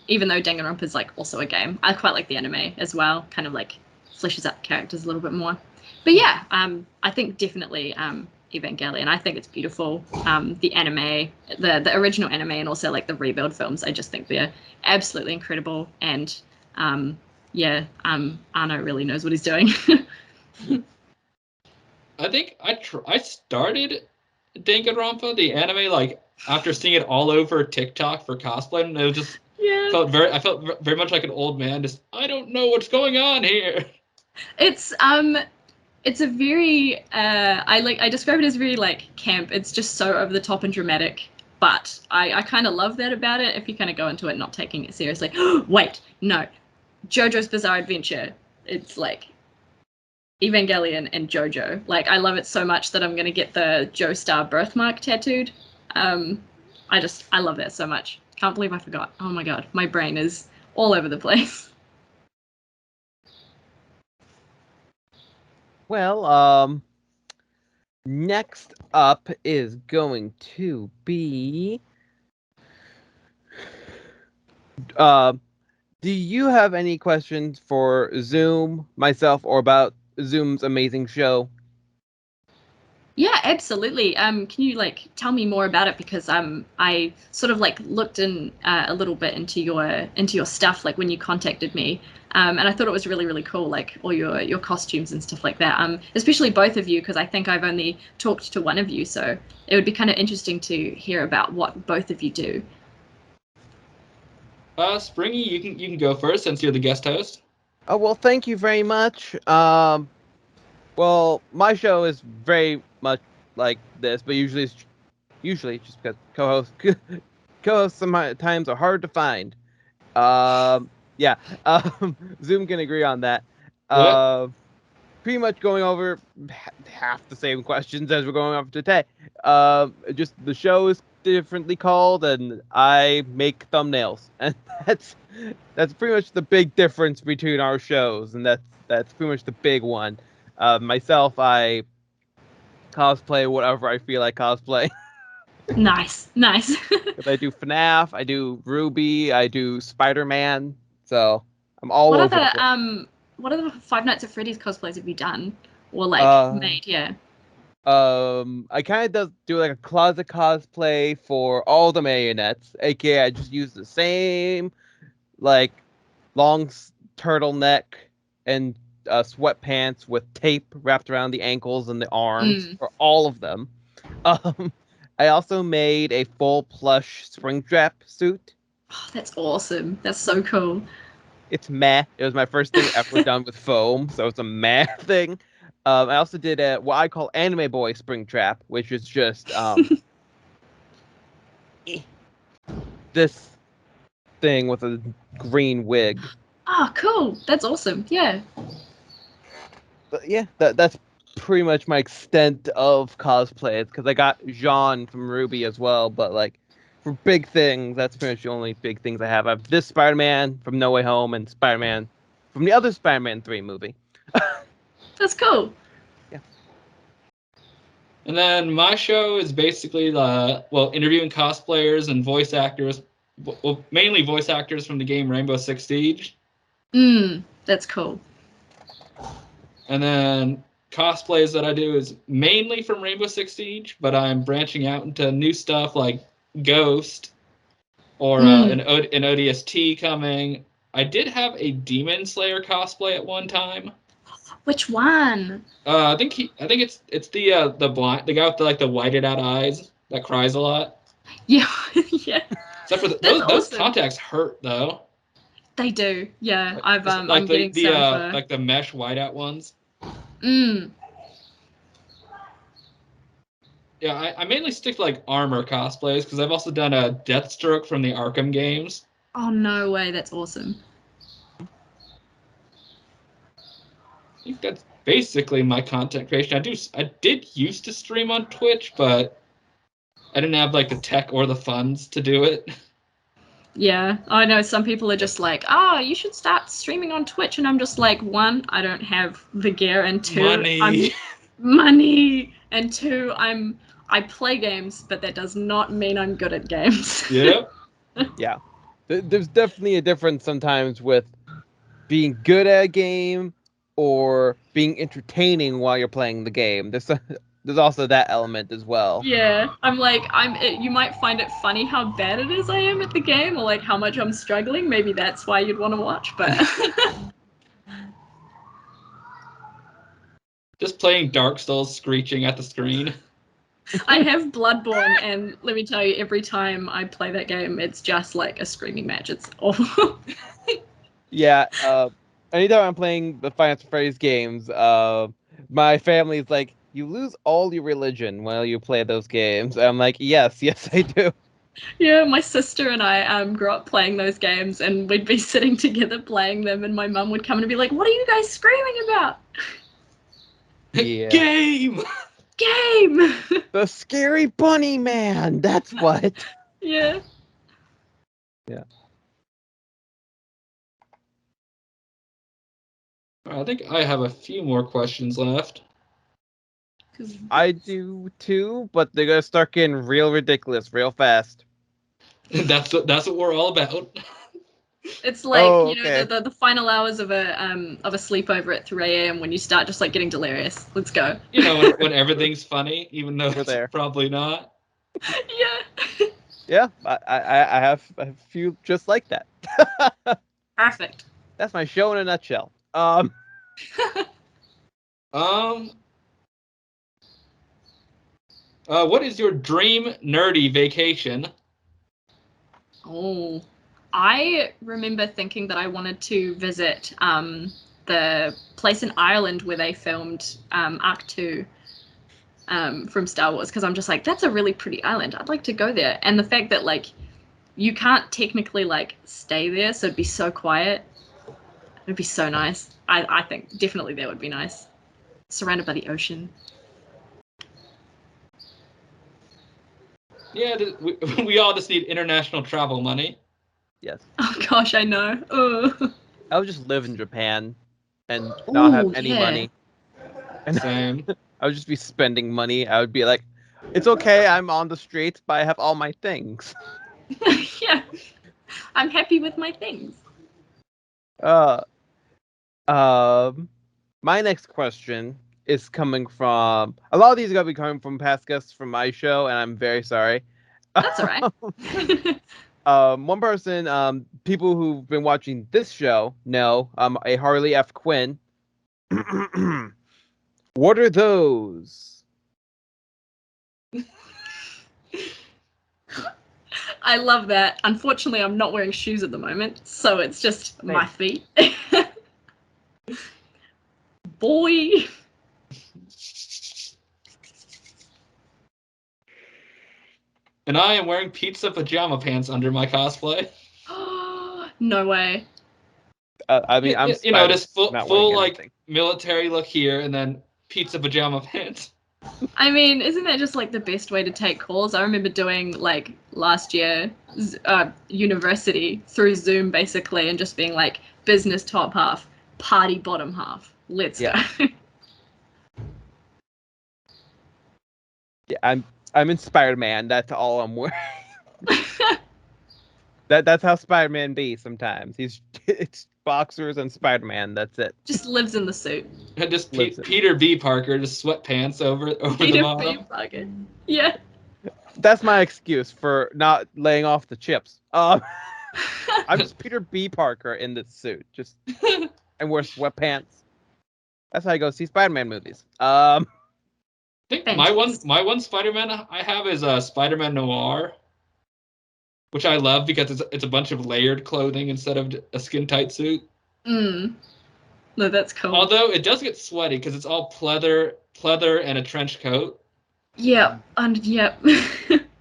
even though Danganronpa is like also a game, I quite like the anime as well. Kind of like fleshes out the characters a little bit more. But yeah, I think definitely Evangelion. I think it's beautiful. The anime, the original anime, and also like the rebuild films. I just think they're absolutely incredible. And Arno really knows what he's doing. I think I started Danganronpa, the anime, like after seeing it all over TikTok for cosplay, and it was just I felt very much like an old man. Just I don't know what's going on here. It's a very I describe it as very like camp. It's just so over the top and dramatic. But I kind of love that about it if you kind of go into it not taking it seriously. Wait, no. JoJo's Bizarre Adventure. It's like Evangelion and JoJo. Like I love it so much that I'm gonna get the Joestar birthmark tattooed. I love that so much. Can't believe I forgot. Oh my god, my brain is all over the place. Well, next up is going to be do you have any questions for Zoom, myself, or about Zoom's amazing show? Yeah, absolutely. Can you like tell me more about it, because I sort of like looked in a little bit into your stuff like when you contacted me, and I thought it was really really cool, like all your costumes and stuff like that. Especially both of you, because I think I've only talked to one of you, so it would be kind of interesting to hear about what both of you do. Springy, you can go first since you're the guest host. Oh well, thank you very much. Well, my show is very much like this, but usually just because co-hosts sometimes are hard to find. Yeah, Zoom can agree on that. Pretty much going over half the same questions as we're going over today. Just the show is differently called, and I make thumbnails, and that's pretty much the big difference between our shows, and that's pretty much the big one. Myself, I cosplay whatever I feel like cosplay. Nice. I do FNAF, I do Ruby, I do Spider-Man, so I'm all over. What other Five Nights at Freddy's cosplays have you done or like made? Yeah. I kind of do like a closet cosplay for all the marionettes, aka I just use the same like long turtleneck and sweatpants with tape wrapped around the ankles and the arms for all of them. I also made a full plush Springtrap suit. Oh, that's awesome. That's so cool. It's meh. It was my first thing ever done with foam, so it's a meh thing. I also did what I call Anime Boy Springtrap, which is just this thing with a green wig. Oh, cool. That's awesome. Yeah. But yeah, that's pretty much my extent of cosplay. It's because I got Jean from RWBY as well, but like for big things, that's pretty much the only big things I have. I have this Spider-Man from No Way Home and Spider-Man from the other Spider-Man 3 movie. That's cool. Yeah. And then my show is basically interviewing cosplayers and voice actors, well, mainly voice actors from the game Rainbow Six Siege. That's cool. And then cosplays that I do is mainly from Rainbow Six Siege, but I'm branching out into new stuff like Ghost or an ODST coming. I did have a Demon Slayer cosplay at one time. Which one? I think it's the guy with the whited out eyes that cries a lot. Yeah, yeah. Except for those contacts hurt though. They do. Yeah, I'm getting some for like the mesh whiteout ones. Yeah, I mainly stick to like armor cosplays because I've also done a Deathstroke from the Arkham games. Oh no way! That's awesome. I think that's basically my content creation. I did used to stream on Twitch, but I didn't have like the tech or the funds to do it. Yeah, I know some people are just like, oh, you should start streaming on Twitch, and I'm just like, one, I don't have the gear, and two, money, and two, I play games, but that does not mean I'm good at games. Yep. Yeah, there's definitely a difference sometimes with being good at a game or being entertaining while you're playing the game. There's also that element as well. Yeah, you might find it funny how bad it is I am at the game, or like how much I'm struggling. Maybe that's why you'd want to watch, but just playing Dark Souls screeching at the screen. I have Bloodborne, and let me tell you, every time I play that game, it's just like a screaming match. It's awful. Yeah, anytime I'm playing the Final Fantasy games, my family's like, you lose all your religion while you play those games. I'm like, yes, I do. Yeah, my sister and I grew up playing those games, and we'd be sitting together playing them, and my mum would come and be like, what are you guys screaming about? Yeah. Game! The scary bunny man, that's what. Yeah. Yeah. I think I have a few more questions left. I do too, but they're gonna start getting real ridiculous real fast. That's what we're all about. It's like the final hours of a sleepover at 3 a.m. when you start just like getting delirious. Let's go. You know, when everything's funny, even though We're it's there. probably not. Yeah. Yeah, I have a few just like that. Perfect. That's my show in a nutshell. What is your dream nerdy vacation? Oh, I remember thinking that I wanted to visit the place in Ireland where they filmed Arc 2 from Star Wars, because I'm just like, that's a really pretty island. I'd like to go there. And the fact that like you can't technically like stay there, so it'd be so quiet. It'd be so nice. I think definitely that would be nice. Surrounded by the ocean. Yeah, we all just need international travel money. Yes. Oh gosh, I know. Oh. I would just live in Japan and not have any money. And Same. I would just be spending money. I would be like, it's okay, I'm on the streets, but I have all my things. Yeah. I'm happy with my things. My next question is coming from a lot of these are gonna be coming from past guests from my show, and I'm very sorry. That's all right. One person, people who've been watching this show know, a Harley F. Quinn What are those? I love that. Unfortunately, I'm not wearing shoes at the moment, so it's just my feet. Boy. And I am wearing pizza pajama pants under my cosplay. No way. I mean, I'm you know, just full like anything. military look here, and then pizza pajama pants. I mean, isn't that just like the best way to take calls? I remember doing like last year university through Zoom basically, and just being like business top half, party bottom half. Let's go. Yeah, I'm in Spider-Man. That's all I'm wearing. That's how Spider-Man be sometimes. It's boxers and Spider-Man. That's it. Just lives in the suit. And just Peter B. Parker, just sweatpants over Peter the bottom. B. Parker. Yeah. That's my excuse for not laying off the chips. I'm just Peter B. Parker in this suit, just and wear sweatpants. That's how I go see Spider-Man movies. I think my one Spider-Man I have is Spider-Man Noir, which I love because it's a bunch of layered clothing instead of a skin-tight suit. No, that's cool. Although it does get sweaty because it's all pleather and a trench coat. Yep, and yep.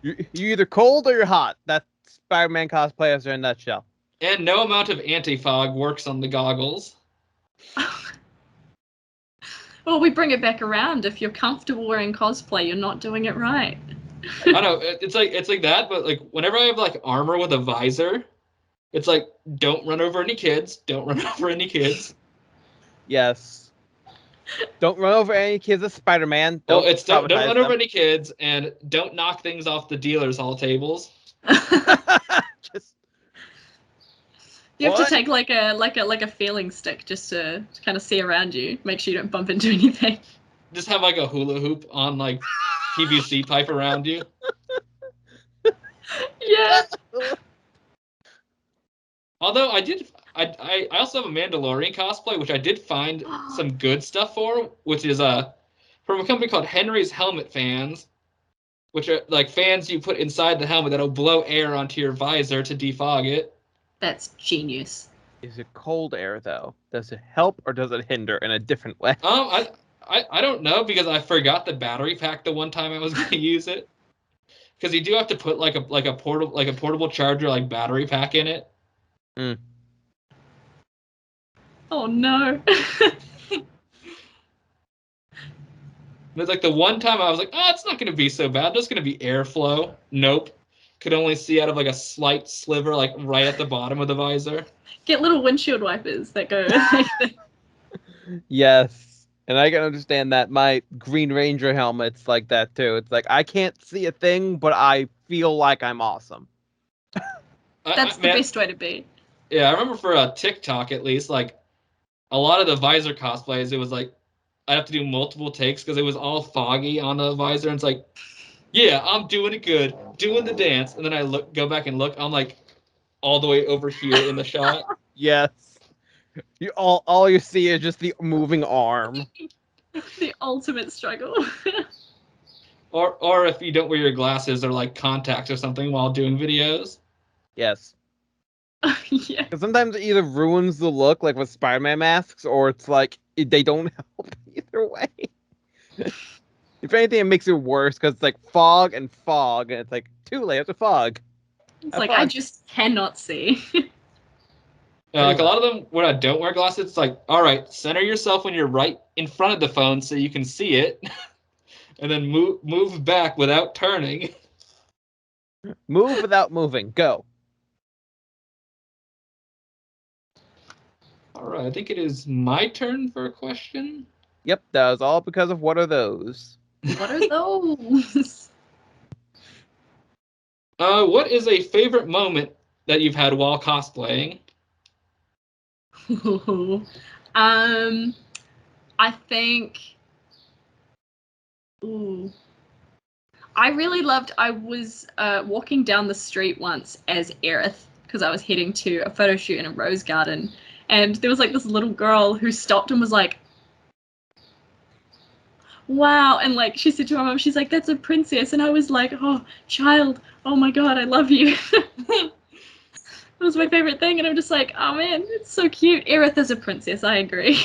You're either cold or you're hot. That's Spider-Man cosplayers in a nutshell. And no amount of anti-fog works on the goggles. Well, we bring it back around. If you're comfortable wearing cosplay, you're not doing it right. I know it's like that, but like whenever I have like armor with a visor, it's like don't run over any kids. Don't run over any kids. Yes. Don't run over any kids as Spider-Man. Don't run over any kids, and don't knock things off the dealers' hall tables. You have to take like a feeling stick just to kind of see around you, make sure you don't bump into anything. Just have like a hula hoop on like PVC pipe around you. Yeah. Although I also have a Mandalorian cosplay, which I did find some good stuff for, which is from a company called Henry's Helmet Fans, which are like fans you put inside the helmet that'll blow air onto your visor to defog it. That's genius. Is it cold air though? Does it help or does it hinder in a different way? I don't know because I forgot the battery pack the one time I was going to use it. Because you do have to put like a portable charger like battery pack in it. Mm. Oh no. It's like the one time I was like, oh, it's not going to be so bad. There's going to be airflow. Nope. Could only see out of like a slight sliver, like right at the bottom of the visor. Get little windshield wipers that go. Yes, and I can understand that. My Green Ranger helmet's like that too. It's like I can't see a thing, but I feel like I'm awesome. That's the best way to be. Yeah, I remember for TikTok at least, like a lot of the visor cosplays, it was like I'd have to do multiple takes because it was all foggy on the visor, and it's like, yeah, I'm doing it good, doing the dance, and then I go back and look, I'm like all the way over here in the shot. Yes. You all you see is just the moving arm. The ultimate struggle. or if you don't wear your glasses or like contacts or something while doing videos. Yes. Yeah. Because sometimes it either ruins the look, like with Spider-Man masks, or it's like they don't help either way. If anything, it makes it worse because it's like fog, and it's like 2 layers of fog. It's like, I just cannot see. Like a lot of them, when I don't wear glasses, it's like, all right, center yourself when you're right in front of the phone so you can see it, and then move back without turning. Move without moving. Go. All right, I think it is my turn for a question. Yep, that was all because of what are those? What are those? What is a favorite moment that you've had while cosplaying? I think. Ooh. I really loved. I was walking down the street once as Aerith because I was heading to a photo shoot in a rose garden, and there was like this little girl who stopped and was like, wow. And like she said to my mom, she's like, that's a princess. And I was like, oh, child, oh my God, I love you. It was my favorite thing. And I'm just like, oh man, it's so cute. Aerith is a princess, I agree.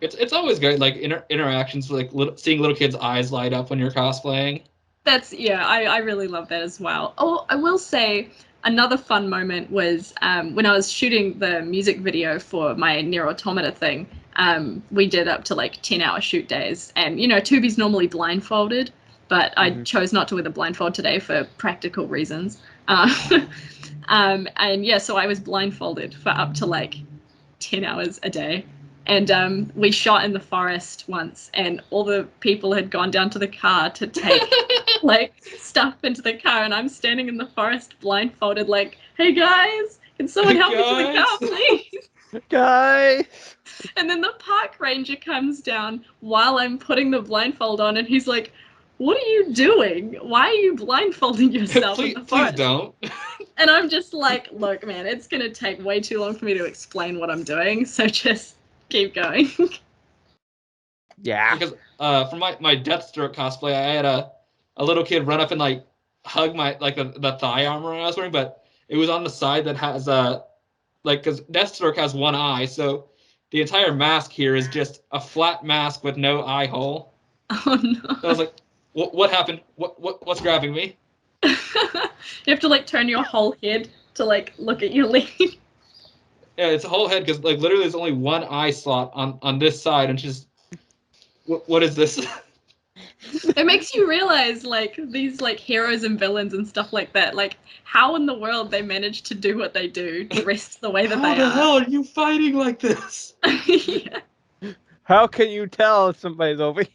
It's always great, like interactions, like seeing little kids' eyes light up when you're cosplaying. I really love that as well. Oh, I will say another fun moment was when I was shooting the music video for my Nier Automata thing. We did up to like 10-hour shoot days, and you know, Tubi's normally blindfolded, but I chose not to wear the blindfold today for practical reasons. And yeah, so I was blindfolded for up to like 10 hours a day. And we shot in the forest once, and all the people had gone down to the car to take like stuff into the car, and I'm standing in the forest blindfolded, like, hey guys, can someone help me to the car, please? Guys! And then the park ranger comes down while I'm putting the blindfold on, and he's like, what are you doing? Why are you blindfolding yourself in the forest? Please don't. And I'm just like, look, man, it's going to take way too long for me to explain what I'm doing, so just keep going. Yeah. Because for my Deathstroke cosplay, I had a little kid run up and like hug my like the thigh armor I was wearing, but it was on the side that has like, because Deathstroke has one eye, so the entire mask here is just a flat mask with no eye hole. Oh no. So I was like, what happened? What's grabbing me? You have to like turn your whole head to like look at your lead. Yeah, it's a whole head, because like literally there's only one eye slot on this side, and she's, what is this? It makes you realize like these like heroes and villains and stuff like that, like how in the world they manage to do what they do, dressed the way that How they the are. hell are you fighting like this? Yeah. How can you tell if somebody's over here?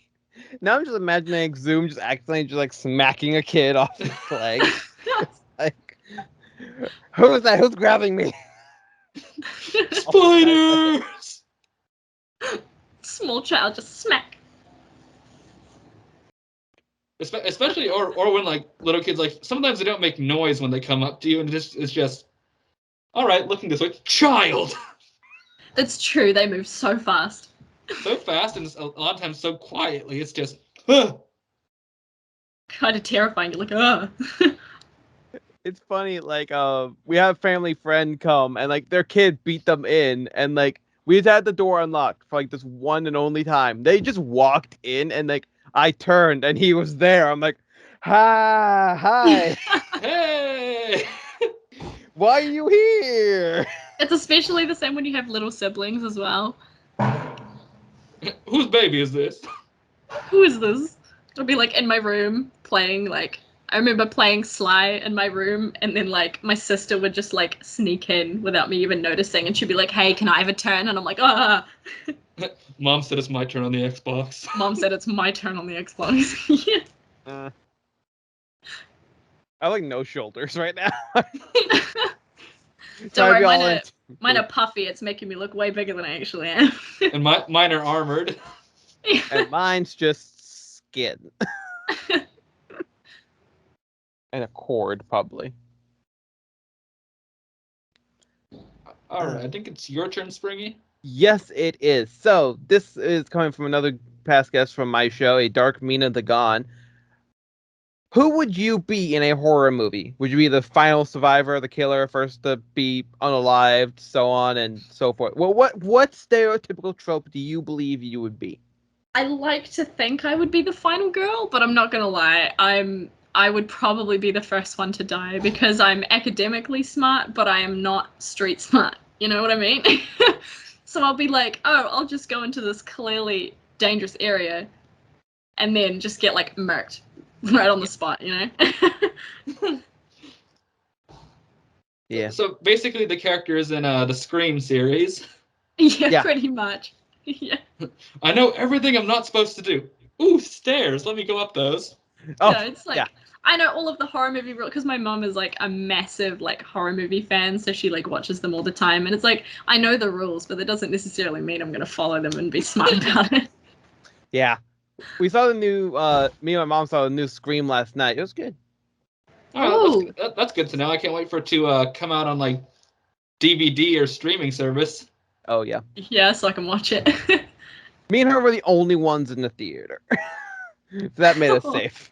Now I'm just imagining Zoom just accidentally just like smacking a kid off his leg. It's like, who is that? Who's grabbing me? Spiders! Small child just smack. Especially or when like little kids, like sometimes they don't make noise when they come up to you, and it's just all right, looking this way, child. That's true, they move so fast. So fast, and a lot of times so quietly. It's just huh. Kind of terrifying. You're like, ugh. It's funny, like we have a family friend come and like their kid beat them in, and like we just had the door unlocked for like this one and only time. They just walked in and like I turned and he was there. I'm like, hi. Hey. Why are you here? It's especially the same when you have little siblings as well. Whose baby is this? Who is this? It'll be like in my room playing like, I remember playing Sly in my room, and then like my sister would just like sneak in without me even noticing, and she'd be like, hey, can I have a turn? And I'm like, ah. Mom said it's my turn on the Xbox. Mom said it's my turn on the Xbox. Yeah. I like no shoulders right now. Don't worry, mine are puffy. It's making me look way bigger than I actually am. And mine are armored. And mine's just skin. And a cord, probably. All right, I think it's your turn, Springy. Yes, it is. So this is coming from another past guest from my show, a Dark Mina the Gone. Who would you be in a horror movie? Would you be the final survivor, the killer, first to be unalived, so on and so forth? Well, what stereotypical trope do you believe you would be? I like to think I would be the final girl, but I'm not gonna lie. I would probably be the first one to die because I'm academically smart, but I am not street smart. You know what I mean? So I'll be like, oh, I'll just go into this clearly dangerous area and then just get like murked right on the spot, you know? Yeah. So basically, the character is in the Scream series. Yeah, pretty much. Yeah. I know everything I'm not supposed to do. Ooh, stairs. Let me go up those. Oh, No, it's like, I know all of the horror movie rules because my mom is like a massive like horror movie fan, so she like watches them all the time, and it's like I know the rules, but that doesn't necessarily mean I'm gonna follow them and be smart about it. Yeah. We saw the new me and my mom saw the new Scream last night. It was good. Oh, that's good to know. I can't wait for it to come out on like DVD or streaming service. Oh yeah. Yeah, so I can watch it. Me and her were the only ones in the theater. So that made us safe.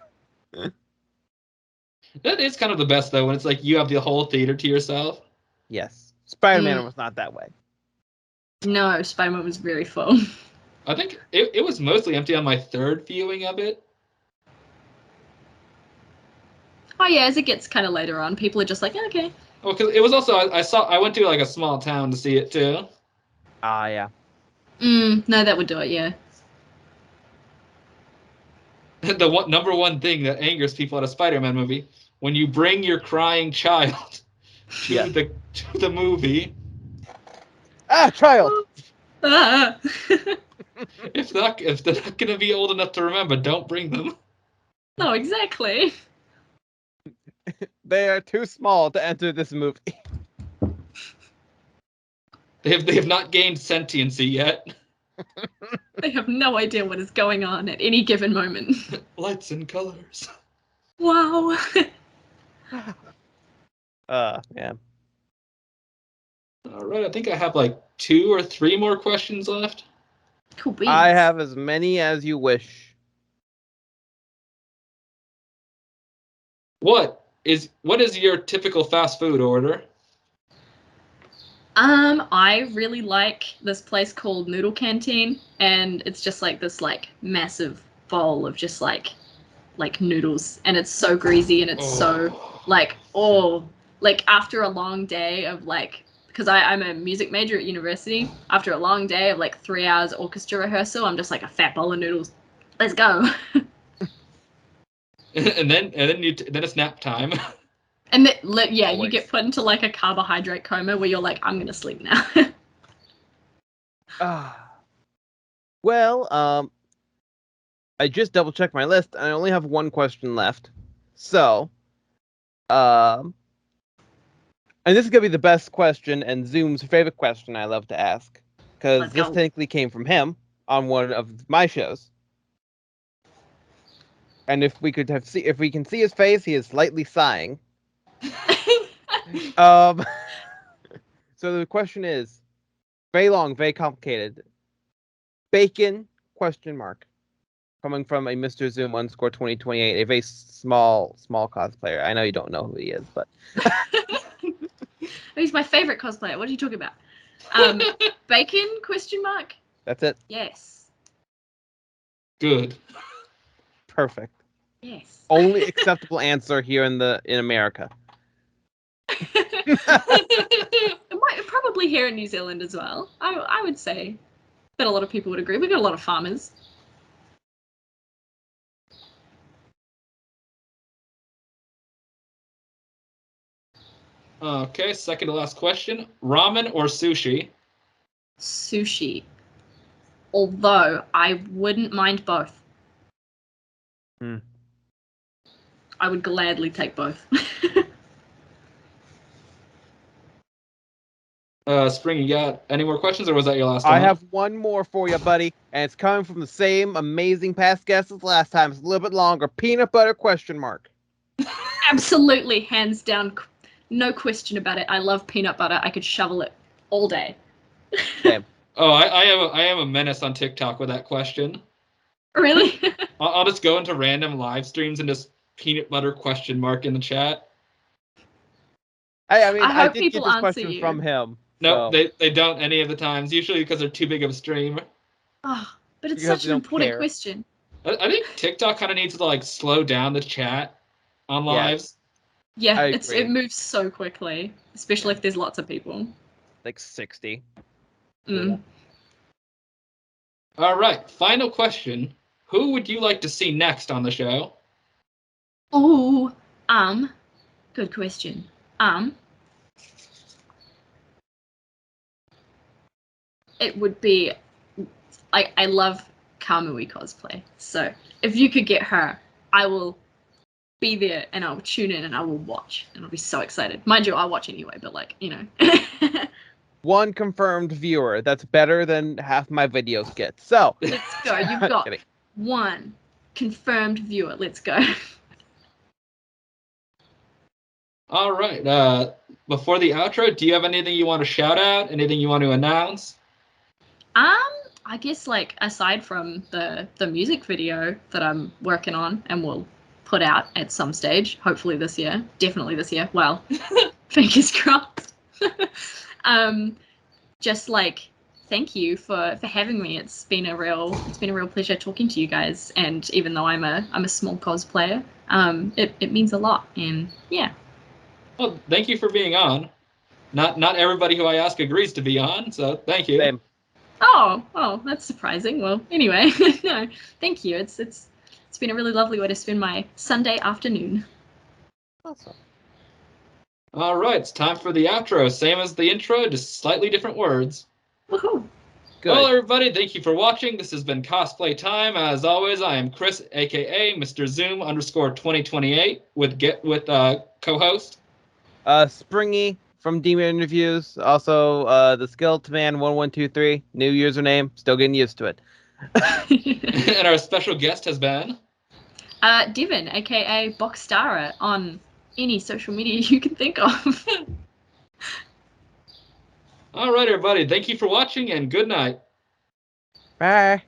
That is kind of the best though, when it's like you have the whole theater to yourself. Yes. Spider-Man was not that way. No, Spider-Man was very full. I think it was mostly empty on my third viewing of it. Oh yeah, as it gets kind of later on, people are just like, okay. Well, because it was also I went to like a small town to see it too. Ah, yeah. No, that would do it. Yeah. The number one thing that angers people at a Spider-Man movie, when you bring your crying child to the movie. Ah, child. Ah. If they're not gonna be old enough to remember, don't bring them. No, exactly. They are too small to enter this movie. They have not gained sentiency yet. They have no idea what is going on at any given moment. Lights and colors. Wow. Yeah. All right, I think I have like 2 or 3 more questions left. Cool beans. I have as many as you wish. What is your typical fast food order? I really like this place called Noodle Canteen, and it's just like this like massive bowl of just like noodles, and it's so greasy and it's so like after a long day of like, because I'm a music major at university, after a long day of like 3 hours orchestra rehearsal, I'm just like a fat bowl of noodles. Let's go. and then it's nap time. And yeah, Always. you get put into like a carbohydrate coma where you're like, I'm gonna sleep now. Well, I just double checked my list and I only have one question left. So, and this is gonna be the best question and Zoom's favorite question I love to ask, because this technically came from him on one of my shows. And if we can see his face, he is slightly sighing. So the question is very long, very complicated. Bacon ? Coming from a Mr. Zoom _2028, a very small cosplayer. I know you don't know who he is, but he's my favorite cosplayer. What are you talking about? Bacon ? That's it. Yes. Good. Perfect. Yes. Only acceptable answer here in America. Probably here in New Zealand as well. I would say that a lot of people would agree. We've got a lot of farmers. Okay, second to last question. Ramen or sushi? Sushi. Although I wouldn't mind both. I would gladly take both. Spring, you got any more questions, or was that your last one? I have one more for you, buddy, and it's coming from the same amazing past guest as last time. It's a little bit longer. Peanut butter ? Absolutely, hands down, no question about it. I love peanut butter. I could shovel it all day. Same. Oh, I am a menace on TikTok with that question. Really? I'll just go into random live streams and just peanut butter ? in the chat. I did get this question from him. No, they don't any of the times. Usually because they're too big of a stream. Oh, but it's such an important question. I think TikTok kind of needs to like slow down the chat on lives. Yeah, it moves so quickly, especially if there's lots of people. Like 60. All right, final question. Who would you like to see next on the show? Oh, good question. It would be, I love Kamui cosplay. So if you could get her, I will be there and I'll tune in and I will watch and I'll be so excited. Mind you, I'll watch anyway, but like, you know. One confirmed viewer. That's better than half my videos get. So let's go. You've got one confirmed viewer. Let's go. All right. Before the outro, do you have anything you want to shout out? Anything you want to announce? I guess like aside from the music video that I'm working on and will put out at some stage, hopefully this year, definitely this year. Well, fingers crossed. Just like thank you for having me. It's been a real pleasure talking to you guys. And even though I'm a small cosplayer, it means a lot. And yeah. Well, thank you for being on. Not everybody who I ask agrees to be on, so thank you. Same. Oh, that's surprising. Well, anyway, no, thank you. It's been a really lovely way to spend my Sunday afternoon. Awesome. All right, it's time for the outro. Same as the intro, just slightly different words. Woohoo! Good. Well, everybody, thank you for watching. This has been Cosplay Time. As always, I am Chris, aka Mr. Zoom _2028, with co-host. Springy from Demon Interviews. Also, the Skeleton Man 1123. New username. Still getting used to it. And our special guest has been Devin, aka Boxstara, on any social media you can think of. All right, everybody. Thank you for watching, and good night. Bye.